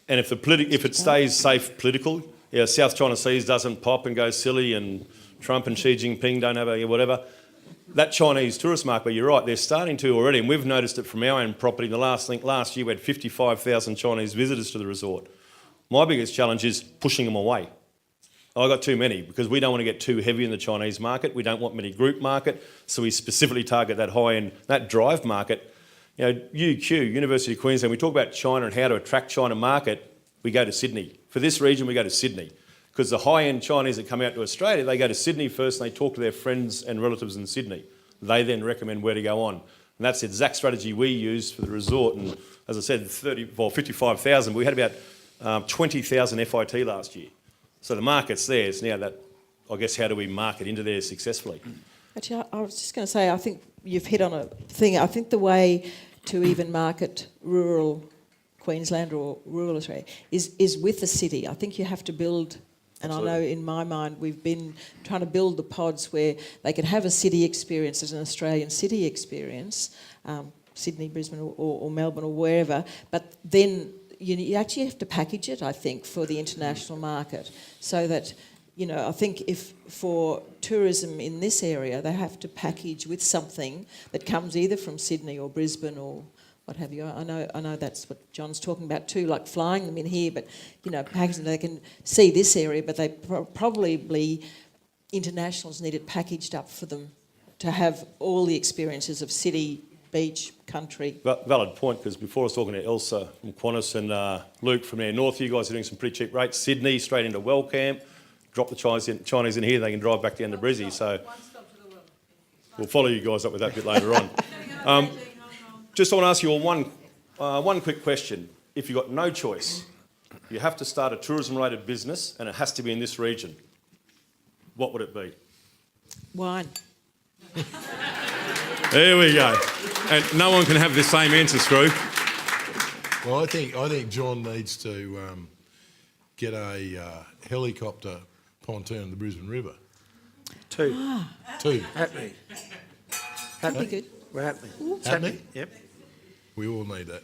Speaker 1: And if it stays safe political, yeah, South China Seas doesn't pop and go silly, and Trump and Xi Jinping don't have a whatever, that Chinese tourist market, but you're right, they're starting to already, and we've noticed it from our own property. Last year we had 55,000 Chinese visitors to the resort. My biggest challenge is pushing them away. I got too many, because we don't want to get too heavy in the Chinese market. We don't want many group market, so we specifically target that high-end, that drive market. You know, UQ, University of Queensland, we talk about China and how to attract China market, we go to Sydney. For this region, we go to Sydney. Because the high-end Chinese that come out to Australia, they go to Sydney first and they talk to their friends and relatives in Sydney. They then recommend where to go on. And that's the exact strategy we use for the resort. And as I said, 55,000. We had about 20,000 FIT last year. So the market's there. It's now that, I guess, how do we market into there successfully?
Speaker 3: Actually, I was just going to say, I think you've hit on a thing. I think the way to even market rural Queensland or rural Australia is with the city. I think you have to build, and absolutely. I know in my mind we've been trying to build the pods where they can have a city experience as an Australian city experience, Sydney, Brisbane or Melbourne or wherever, but then you actually have to package it, I think, for the international market, so that, you know, I think if for tourism in this area, they have to package with something that comes either from Sydney or Brisbane or what have you. I know that's what John's talking about too, like flying them in here, but, you know, packaging, they can see this area, but they probably, internationals need it packaged up for them to have all the experiences of city, beach, country.
Speaker 1: Valid point, because before I was talking to Elsa from Qantas and Luke from there north, you guys are doing some pretty cheap rates. Sydney, straight into Wellcamp, drop the Chinese in here, they can drive back down to Brizzy. So We'll follow you guys up with that a bit later on. Just want to ask you all one quick question. If you've got no choice, you have to start a tourism-related business and it has to be in this region, what would it be?
Speaker 3: Wine.
Speaker 1: There we go. And no one can have the same answer, Skroo.
Speaker 4: Well, I think John needs to get a helicopter pontoon in the Brisbane River.
Speaker 2: Two. Happening.
Speaker 3: That'd be good.
Speaker 2: We're happening. It's
Speaker 4: Happening?
Speaker 2: Yep.
Speaker 4: We all need that.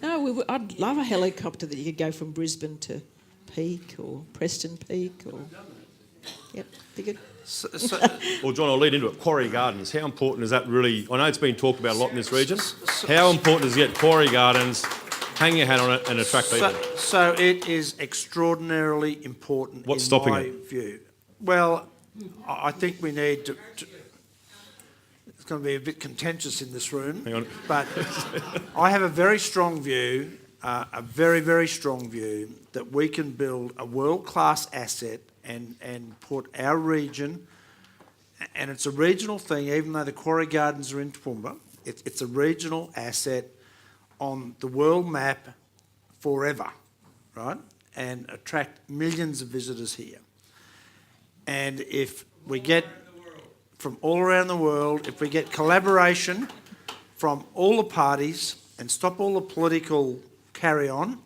Speaker 3: No, I'd love a helicopter that you could go from Brisbane to Peak or Preston Peak or... Yep, be good.
Speaker 1: Well, John, I'll lead into it. Quarry Gardens, how important is that really? I know it's been talked about a lot in this region. How important is to get Quarry Gardens, hang your hat on it and attract people?
Speaker 2: So it is extraordinarily important
Speaker 1: What's
Speaker 2: in
Speaker 1: stopping
Speaker 2: my
Speaker 1: it?
Speaker 2: view. Well, I think we need to... It's going to be a bit contentious in this room.
Speaker 1: Hang on.
Speaker 2: But I have a very strong view, a very, very strong view, that we can build a world-class asset and put our region, and it's a regional thing, even though the Quarry Gardens are in Toowoomba, it's a regional asset on the world map forever, right? And attract millions of visitors here. And if we get from all around the world, if we get collaboration from all the parties and stop all the political carry on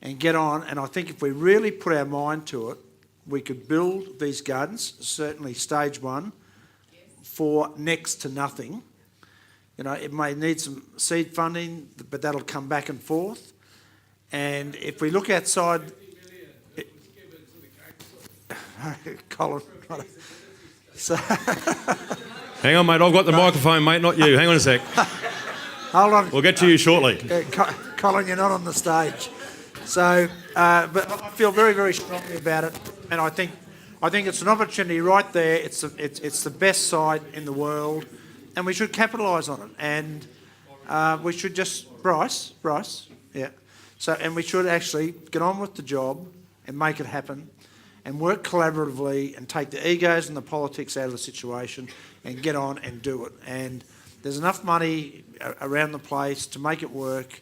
Speaker 2: and get on, and I think if we really put our mind to it, we could build these gardens, certainly stage one, for next to nothing. You know, it may need some seed funding, but that'll come back and forth. And if we look outside... Colin, so
Speaker 1: Hang on, mate. I've got the microphone, mate, not you. Hang on a sec.
Speaker 2: hold on.
Speaker 1: We'll get to you shortly.
Speaker 2: Colin, you're not on the stage. So, but I feel very, very strongly about it, and I think it's an opportunity right there. It's the best site in the world, and we should capitalise on it. And we should just Bryce, yeah. So, and we should actually get on with the job and make it happen, and work collaboratively, and take the egos and the politics out of the situation, and get on and do it. And there's enough money around the place to make it work,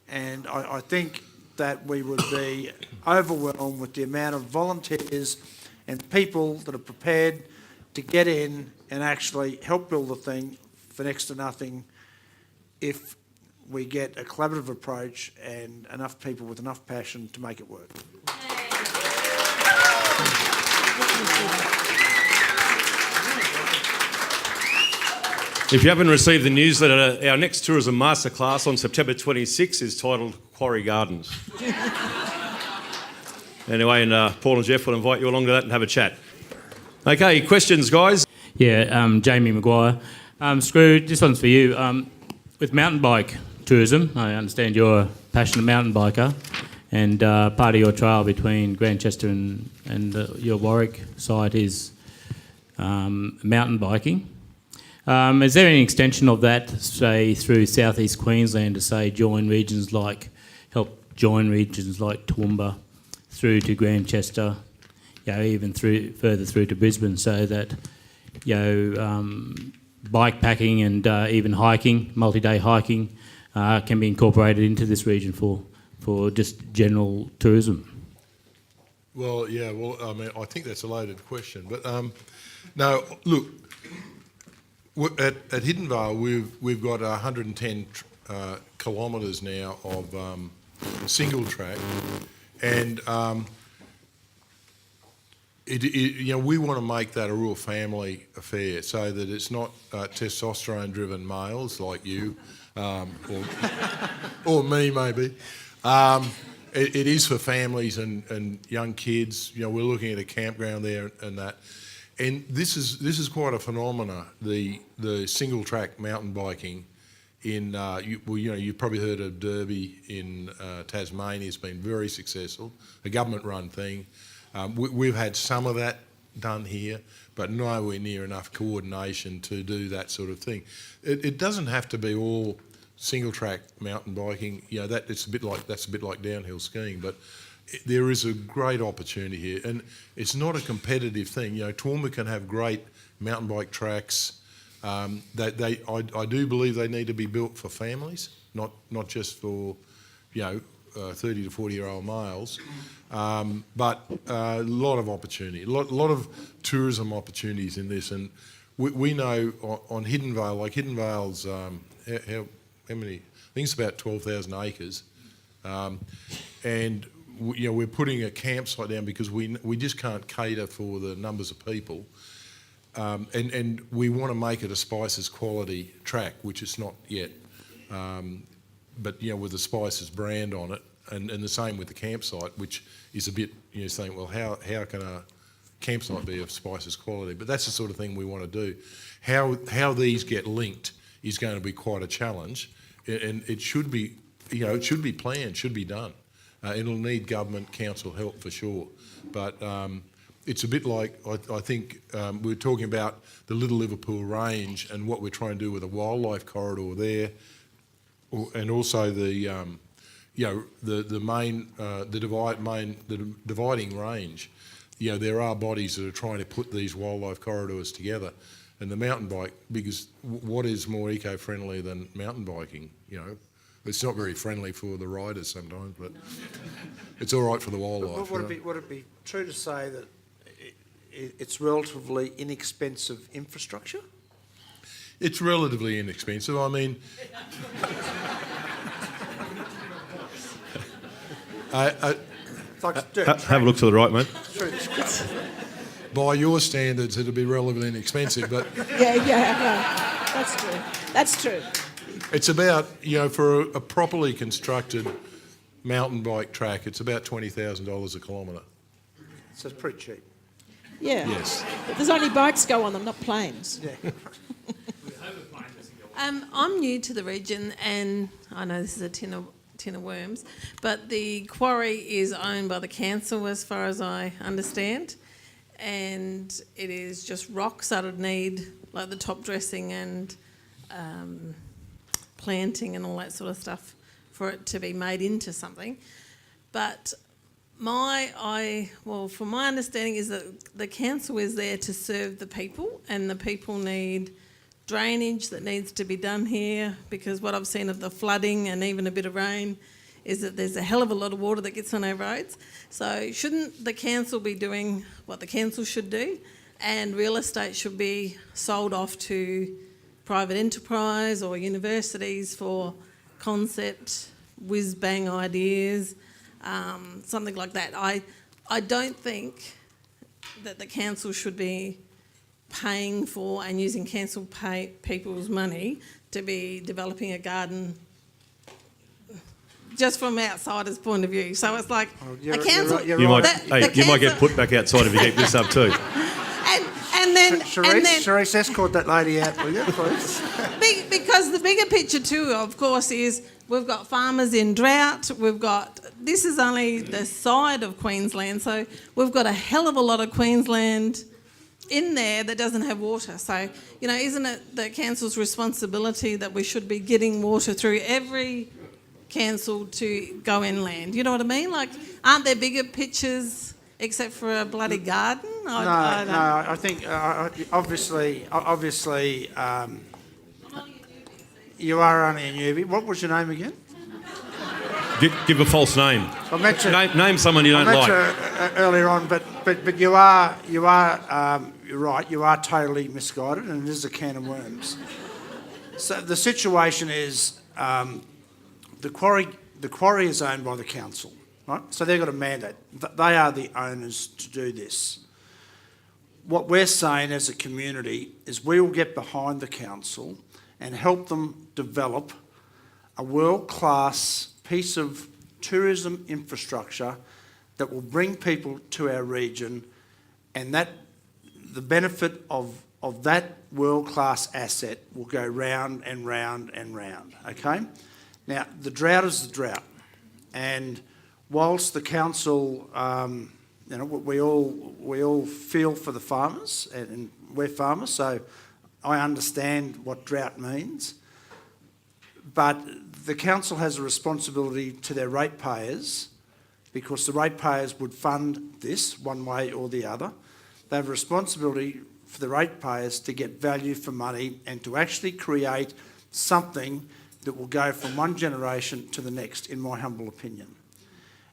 Speaker 2: and I think that we would be overwhelmed with the amount of volunteers and people that are prepared to get in and actually help build the thing for next to nothing if we get a collaborative approach and enough people with enough passion to make it work.
Speaker 1: If you haven't received the newsletter, our next tourism masterclass on September 26 is titled Quarry Gardens. Anyway, and Paul and Jeff will invite you along to that and have a chat. Okay, questions, guys?
Speaker 5: Yeah, Jamie Maguire. Skroo, this one's for you. With mountain bike tourism, I understand you're a passionate mountain biker, and part of your trail between Grantchester and your Warwick site is mountain biking. Is there any extension of that, say, through southeast Queensland to, say, help join regions like Toowoomba through to Grantchester, even further through to Brisbane, so that, bike packing and even hiking, multi-day hiking, can be incorporated into this region for just general tourism?
Speaker 4: Well, yeah, I mean, I think that's a loaded question. But no, look, at Hiddenvale, we've got 110 kilometres now of single track, and we want to make that a real family affair, so that it's not testosterone-driven males like you, or me maybe. It is for families and young kids. We're looking at a campground there and that. And this is quite a phenomena, the single track mountain biking in you've probably heard of Derby in Tasmania. It's been very successful, a government run thing. We've had some of that done here, but nowhere near enough coordination to do that sort of thing. It doesn't have to be all single track mountain biking. That's a bit like downhill skiing, but there is a great opportunity here, and it's not a competitive thing. Toowoomba can have great mountain bike tracks. I do believe they need to be built for families, not just for, 30 to 40-year-old males. But a lot of opportunity, a lot of tourism opportunities in this. And we know on Hidden Vale, like Hidden Vale's, how many? I think it's about 12,000 acres. And we're putting a campsite down because we just can't cater for the numbers of people. And we want to make it a Spices quality track, which it's not yet. But with the Spices brand on it, and the same with the campsite, which is a bit, saying, well, how can a campsite be of Spices quality? But that's the sort of thing we want to do. How these get linked is going to be quite a challenge, and it should be, it should be planned, should be done. It'll need government council help for sure, but it's a bit like, I think we were talking about the Little Liverpool Range and what we're trying to do with a wildlife corridor there, and also the dividing range. There are bodies that are trying to put these wildlife corridors together, and the mountain bike, because what is more eco-friendly than mountain biking? It's not very friendly for the riders sometimes, but it's all right for the wildlife.
Speaker 2: Would it be true to say that it's relatively inexpensive infrastructure?
Speaker 4: It's relatively inexpensive. I mean,
Speaker 2: It's like dirt
Speaker 1: Have a look to the right, mate.
Speaker 4: by your standards, it'll be relatively inexpensive, but
Speaker 3: Yeah, no, that's true. That's true.
Speaker 4: it's about, for a properly constructed mountain bike track, it's about $20,000 a kilometre.
Speaker 2: So it's pretty cheap.
Speaker 3: Yeah.
Speaker 4: Yes.
Speaker 3: But there's only bikes go on them, not planes.
Speaker 2: Yeah.
Speaker 6: I'm new to the region, and I know this is a tin of worms, but the quarry is owned by the council as far as I understand, and it is just rocks that would need like the top dressing and planting and all that sort of stuff for it to be made into something. But from my understanding is that the council is there to serve the people, and the people need drainage that needs to be done here, because what I've seen of the flooding and even a bit of rain is that there's a hell of a lot of water that gets on our roads. So shouldn't the council be doing what the council should do, and real estate should be sold off to private enterprise or universities for concept, whiz-bang ideas, something like that? I don't think that the council should be paying for and using council people's money to be developing a garden just from outsider's point of view. So it's like a council...
Speaker 1: You might get put back outside if you keep this up too.
Speaker 6: And then
Speaker 2: Charisse, escort that lady out, will you, please?
Speaker 6: Because the bigger picture too, of course, is we've got farmers in drought. This is only the side of Queensland, so we've got a hell of a lot of Queensland in there that doesn't have water. So, isn't it the council's responsibility that we should be getting water through every council to go inland? You know what I mean? Like, aren't there bigger pictures except for a bloody garden?
Speaker 2: I think obviously, you are only a newbie. What was your name again?
Speaker 1: Give a false name.
Speaker 2: I met you.
Speaker 1: Name someone you don't like.
Speaker 2: I met you earlier on, but you are you're right. You are totally misguided, and it is a can of worms. So the situation is, the quarry is owned by the council, right? So they've got a mandate. They are the owners to do this. What we're saying as a community is we will get behind the council and help them develop a world-class piece of tourism infrastructure that will bring people to our region, and that the benefit of that world-class asset will go round and round and round, okay? Now, the drought is the drought, and whilst the council, we all feel for the farmers, and we're farmers, so I understand what drought means, but the council has a responsibility to their ratepayers, because the ratepayers would fund this one way or the other. They have a responsibility for the ratepayers to get value for money and to actually create something that will go from one generation to the next, in my humble opinion.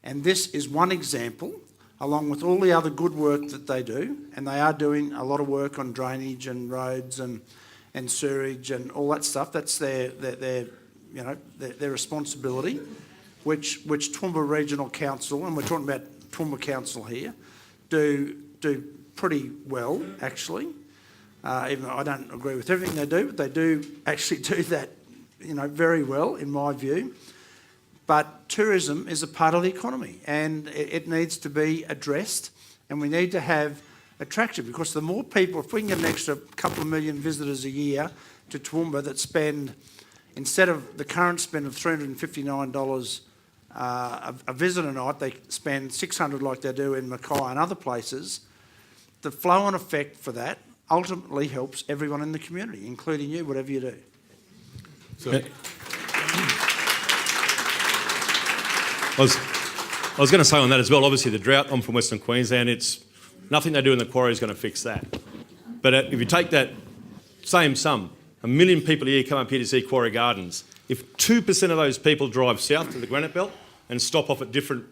Speaker 2: And this is one example, along with all the other good work that they do, and they are doing a lot of work on drainage and roads and sewerage and all that stuff. That's their responsibility, which Toowoomba Regional Council, and we're talking about Toowoomba Council here, do pretty well, actually. Even though I don't agree with everything they do, but they do actually do that, very well, in my view. But tourism is a part of the economy, and it needs to be addressed, and we need to have attraction, because the more people, if we can get an extra couple of million visitors a year to Toowoomba that spend, instead of the current spend of $359 a visitor night, they spend $600 like they do in Mackay and other places, the flow-on effect for that ultimately helps everyone in the community, including you, whatever you do.
Speaker 1: I was going to say on that as well, obviously the drought, I'm from Western Queensland, it's nothing they do in the quarry is going to fix that. But if you take that same sum, 1 million people a year come up here to see Quarry Gardens. If 2% of those people drive south to the Granite Belt and stop off at different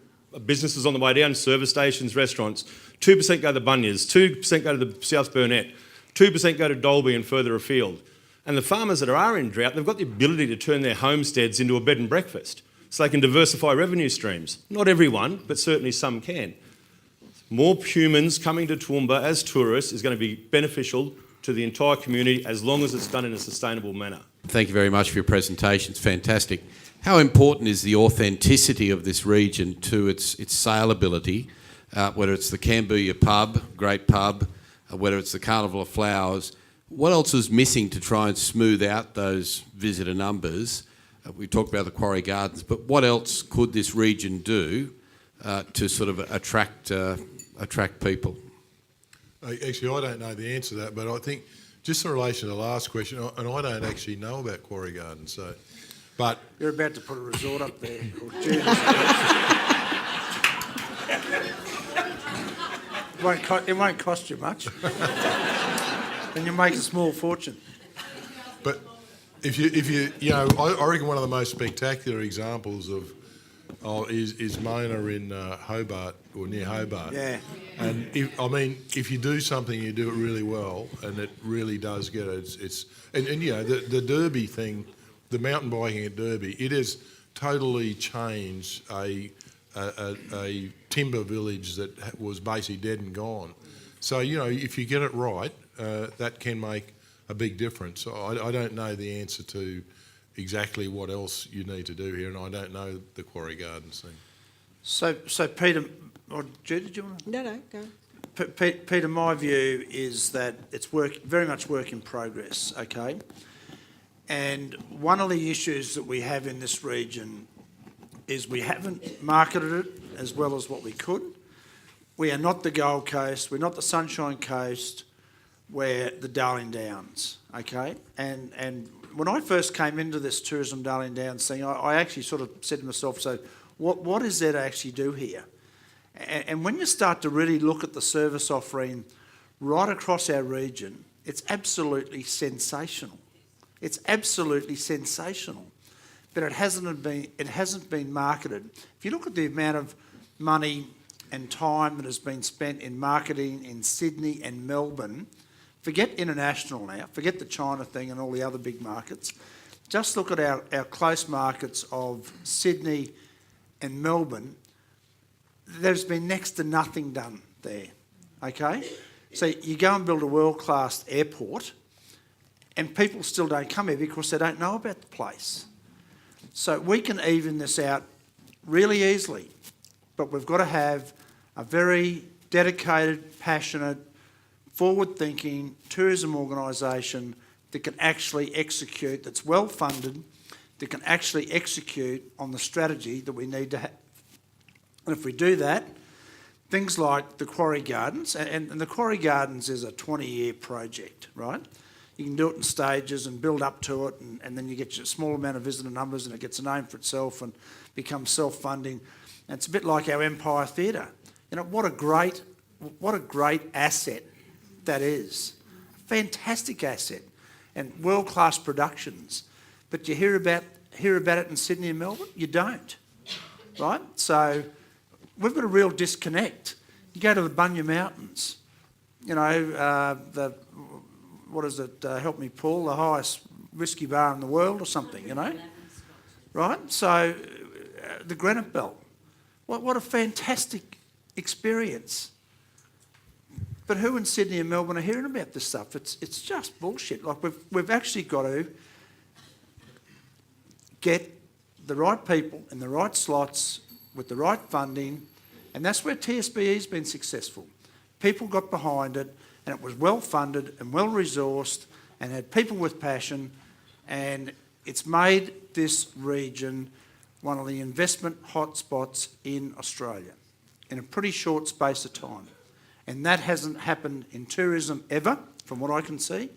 Speaker 1: businesses on the way down, service stations, restaurants, 2% go to Bunyas, 2% go to the South Burnett, 2% go to Dalby and further afield. And the farmers that are in drought, they've got the ability to turn their homesteads into a bed and breakfast, so they can diversify revenue streams. Not everyone, but certainly some can. More humans coming to Toowoomba as tourists is going to be beneficial to the entire community as long as it's done in a sustainable manner.
Speaker 7: Thank you very much for your presentation. It's fantastic. How important is the authenticity of this region to its saleability, whether it's the Cambodia pub, great pub, whether it's the Carnival of Flowers? What else is missing to try and smooth out those visitor numbers? We talked about the Quarry Gardens, but what else could this region do to sort of attract people?
Speaker 4: Actually, I don't know the answer to that, but I think just in relation to the last question, and I don't actually know about Quarry Gardens, so, but...
Speaker 2: You're about to put a resort up there called Jude. It won't cost you much. And you make a small fortune.
Speaker 4: But if you I reckon one of the most spectacular examples is Mona in Hobart, or near Hobart.
Speaker 2: Yeah.
Speaker 4: And if you do something, you do it really well, and it really does get it. The Derby thing, the mountain biking at Derby, it has totally changed a timber village that was basically dead and gone. So if you get it right, that can make a big difference. I don't know the answer to exactly what else you need to do here, and I don't know the Quarry Gardens thing.
Speaker 2: So Peter, or Jude, did you want to?
Speaker 3: No, go.
Speaker 2: Peter, my view is that it's very much work in progress, okay? And one of the issues that we have in this region is we haven't marketed it as well as what we could. We are not the Gold Coast, we're not the Sunshine Coast, we're the Darling Downs, okay? And when I first came into this tourism Darling Downs thing, I actually sort of said to myself, so what is there to actually do here? And when you start to really look at the service offering right across our region, it's absolutely sensational. It's absolutely sensational. But it hasn't been marketed. If you look at the amount of money and time that has been spent in marketing in Sydney and Melbourne, forget international now, forget the China thing and all the other big markets. Just look at our close markets of Sydney and Melbourne. There's been next to nothing done there, okay? So you go and build a world-class airport and people still don't come here because they don't know about the place. So we can even this out really easily, but we've got to have a very dedicated, passionate, forward-thinking tourism organisation that can actually execute, that's well-funded, that can actually execute on the strategy that we need to have. And if we do that, things like the Quarry Gardens, and the Quarry Gardens is a 20-year project, right? You can do it in stages and build up to it, and then you get a small amount of visitor numbers and it gets a name for itself and becomes self-funding. And it's a bit like our Empire Theatre. What a great asset that is. fantastic asset and world-class productions. But you hear about it in Sydney and Melbourne? You don't, right? So we've got a real disconnect. You go to the Bunya Mountains, you know, what is it, help me Paul, the highest whiskey bar in the world or something, you know? Right? So the Granite Belt, what a fantastic experience. But who in Sydney and Melbourne are hearing about this stuff? It's just bullshit. Like we've actually got to get the right people in the right slots with the right funding, and that's where TSBE's been successful. People got behind it, and it was well funded and well resourced, and had people with passion, and it's made this region one of the investment hotspots in Australia in a pretty short space of time. And that hasn't happened in tourism ever, from what I can see.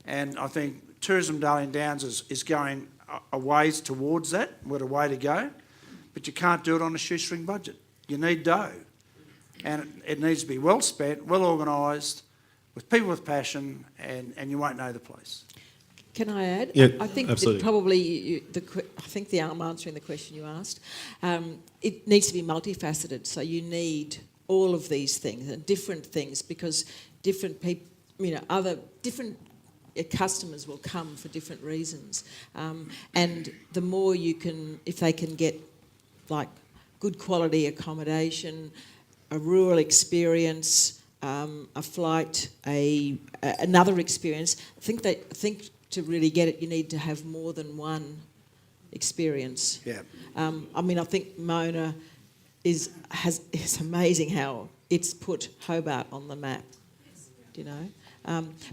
Speaker 2: And I think Tourism Darling Downs is going a ways towards that. What a way to go. But you can't do it on a shoestring budget. You need dough. And it needs to be well spent, well organised, with people with passion, and you won't know the place.
Speaker 3: Can I add?
Speaker 1: Yeah,
Speaker 3: I think
Speaker 1: absolutely.
Speaker 3: that probably I think I'm answering the question you asked. It needs to be multifaceted. So you need all of these things and different things, because different people, you know, other different customers will come for different reasons. And the more you can, if they can get like good quality accommodation, a rural experience, a flight, another experience. I think to really get it, you need to have more than one experience.
Speaker 2: Yeah.
Speaker 3: I mean, I think Mona it's amazing how it's put Hobart on the map. You know,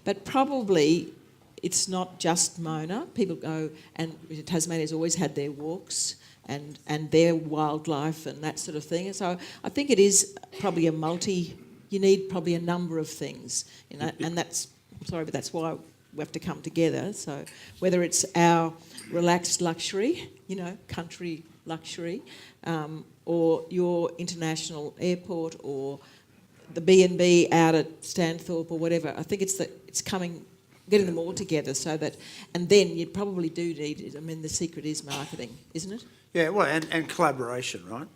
Speaker 3: but probably it's not just Mona. People go, and Tasmania's always had their walks and their wildlife and that sort of thing. So I think it is probably you need probably a number of things, you know, and that's why we have to come together. So whether it's our relaxed luxury, you know, country luxury, or your international airport, or the B&B out at Stanthorpe or whatever, I think it's getting them all together so that, and then you probably do need, I mean, the secret is marketing, isn't it?
Speaker 2: Yeah, well, and collaboration, right?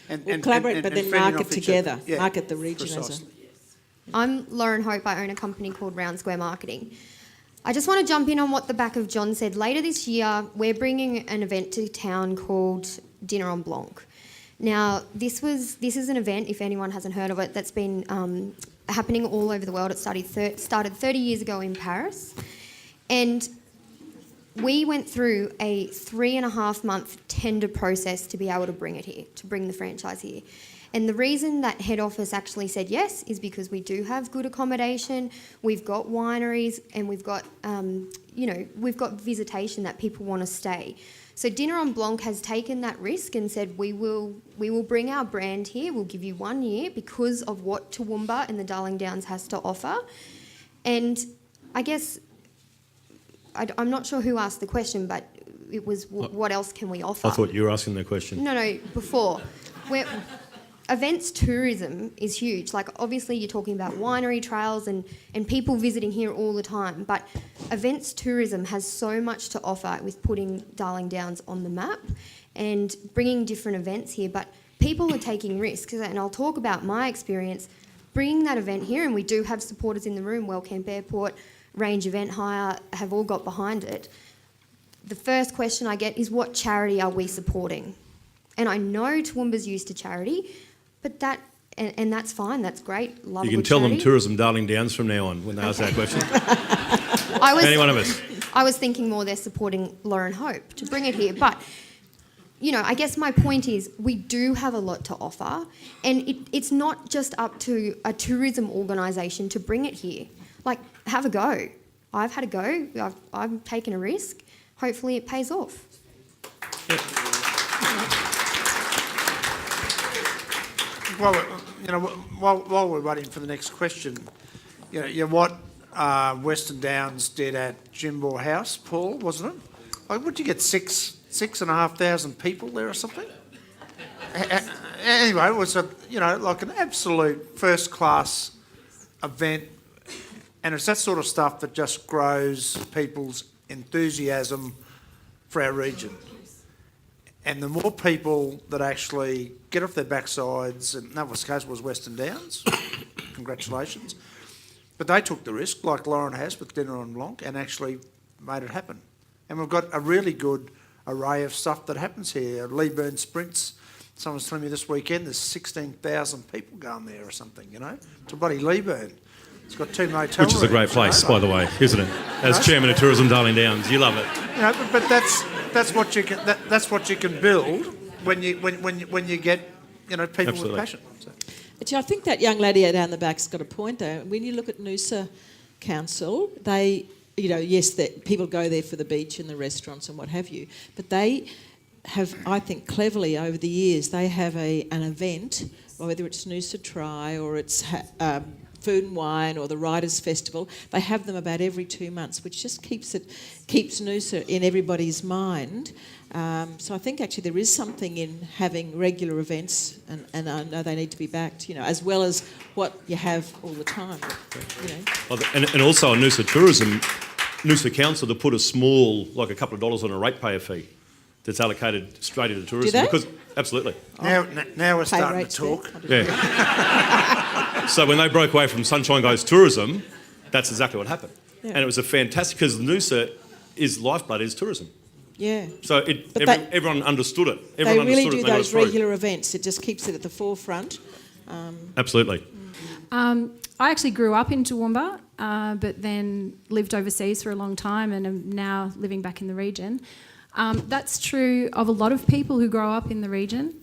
Speaker 2: And
Speaker 3: collaborate, but then
Speaker 2: feeding
Speaker 3: market
Speaker 2: off each other.
Speaker 3: together,
Speaker 2: Yeah,
Speaker 3: market the region
Speaker 2: precisely.
Speaker 8: I'm Lauren Hope. I own a company called Round Square Marketing. I just want to jump in on what the back of John said. Later this year, we're bringing an event to town called Dinner en Blanc. Now, this is an event, if anyone hasn't heard of it, that's been happening all over the world. It started 30 years ago in Paris. And we went through a 3.5-month tender process to be able to bring it here, to bring the franchise here. And the reason that head office actually said yes is because we do have good accommodation, we've got wineries, and we've got, we've got visitation that people want to stay. So Dinner en Blanc has taken that risk and said we will bring our brand here. We'll give you 1 year because of what Toowoomba and the Darling Downs has to offer. And I guess I'm not sure who asked the question, but it was what else can we offer?
Speaker 1: I thought you were asking the question.
Speaker 8: No, before. Events tourism is huge. Like, obviously you're talking about winery trails and people visiting here all the time, but events tourism has so much to offer with putting Darling Downs on the map and bringing different events here. But people are taking risks, and I'll talk about my experience bringing that event here, and we do have supporters in the room. Wellcamp Airport, Range Event Hire have all got behind it. The first question I get is, what charity are we supporting? And I know Toowoomba's used to charity, but that's fine, that's great. Love
Speaker 1: You
Speaker 8: a
Speaker 1: can
Speaker 8: good
Speaker 1: tell
Speaker 8: charity.
Speaker 1: them Tourism Darling Downs from now on when they ask that question.
Speaker 8: Any
Speaker 1: one of us.
Speaker 8: I was thinking more they're supporting Lauren Hope to bring it here. But, you know, I guess my point is we do have a lot to offer, and it's not just up to a tourism organisation to bring it here. Like, have a go. I've had a go. I've taken a risk. Hopefully it pays off.
Speaker 1: Yep.
Speaker 2: Well, you know, while we're waiting for the next question, you know what Western Downs did at Jimbo House, Paul, wasn't it? Like, would you get 6,500 people there or something? Anyway, it was like an absolute first class event, And it's that sort of stuff that just grows people's enthusiasm for our region. And the more people that actually get off their backsides, and that was the case was Western Downs, congratulations, but they took the risk, like Lauren has with Dinner en Blanc, and actually made it happen. And we've got a really good array of stuff that happens here. Leeburn Sprints, someone was telling me this weekend there's 16,000 people going there or something, you know, to bloody Leeburn. It's got 2 motel
Speaker 1: Which is a great
Speaker 2: rooms,
Speaker 1: place,
Speaker 2: you know.
Speaker 1: by the way, isn't it? As chairman of Tourism Darling Downs, you love it.
Speaker 2: You know, but that's what you can that's what you can build when you get, you know, people
Speaker 1: Absolutely.
Speaker 2: with passion. So.
Speaker 3: Actually, I think that young lady down the back's got a point though. When you look at Noosa Council, they, you know, yes, people go there for the beach and the restaurants and what have you, but they have, I think, cleverly over the years, they have an event, whether it's Noosa Try or it's Food and Wine or the Writers' Festival. They have them about every 2 months, which just keeps Noosa in everybody's mind. So I think actually there is something in having regular events, and I know they need to be backed, you know, as well as what you have all the time. You know.
Speaker 1: And also on Noosa Tourism, Noosa Council to put a small, like a couple of dollars on a ratepayer fee that's allocated straight into tourism.
Speaker 3: Do they?
Speaker 1: Because, absolutely.
Speaker 2: Now we're
Speaker 3: Pay
Speaker 2: starting to
Speaker 3: rates
Speaker 2: talk.
Speaker 3: there.
Speaker 1: Yeah. So when they broke away from Sunshine Coast Tourism, that's exactly what happened.
Speaker 3: Yeah.
Speaker 1: And it was a fantastic, because Noosa is lifeblood, is tourism.
Speaker 3: Yeah.
Speaker 1: So
Speaker 3: But
Speaker 1: everyone understood it.
Speaker 3: They
Speaker 1: Everyone
Speaker 3: really
Speaker 1: understood
Speaker 3: do
Speaker 1: it and they got
Speaker 3: those
Speaker 1: through.
Speaker 3: regular events. It just keeps it at the forefront.
Speaker 1: Absolutely.
Speaker 9: I actually grew up in Toowoomba, but then lived overseas for a long time and am now living back in the region. That's true of a lot of people who grow up in the region.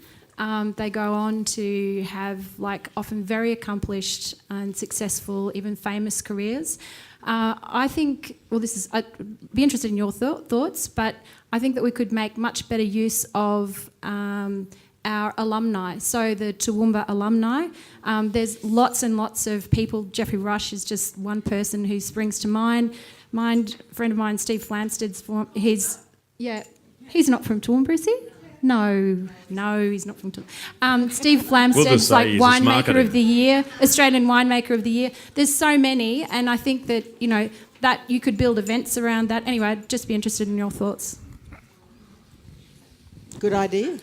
Speaker 9: They go on to have often very accomplished and successful, even famous careers. I think, I'd be interested in your thoughts, but I think that we could make much better use of our alumni. So the Toowoomba alumni, there's lots and lots of people. Jeffrey Rush is just one person who springs to mind. A friend of mine, Steve Flamstead's, he's not from Toowoomba, is he? No, he's not from Toowoomba. Steve Flamstead's
Speaker 1: say he's just
Speaker 9: winemaker
Speaker 1: marketing.
Speaker 9: of the year, Australian winemaker of the year. There's so many, and I think that, you know, that you could build events around that. Anyway, I'd just be interested in your thoughts.
Speaker 3: Good idea.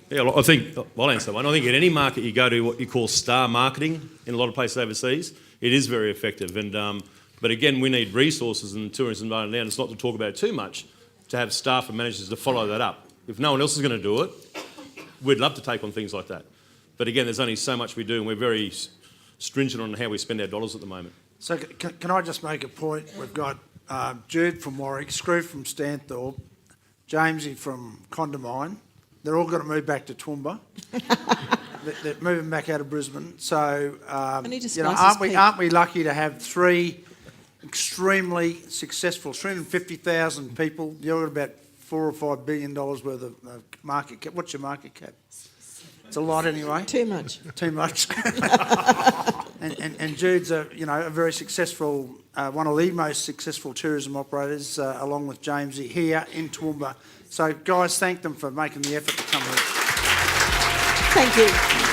Speaker 1: Yeah, well, I think, I'll answer that one. I think in any market you go to, what you call star marketing in a lot of places overseas, it is very effective. And but again, we need resources in tourism now. It's not to talk about it too much, to have staff and managers to follow that up. If no one else is going to do it, we'd love to take on things like that. But again, there's only so much we do, and we're very stringent on how we spend our dollars at the moment.
Speaker 2: So can I just make a point? We've got Jude from Warwick, Skroo from Stanthorpe, Jamesy from Condamine. They're all going to move back to Toowoomba. They're moving back out of Brisbane. So, you know, aren't we lucky to have 3 extremely successful, 350,000 people? You've got about $4 or $5 billion worth of market cap. What's your market cap? It's a lot anyway.
Speaker 3: Too much.
Speaker 2: Too much. and Jude's a very successful, one of the most successful tourism operators, along with Jamesy here in Toowoomba. So guys, thank them for making the effort to come here.
Speaker 3: Thank you.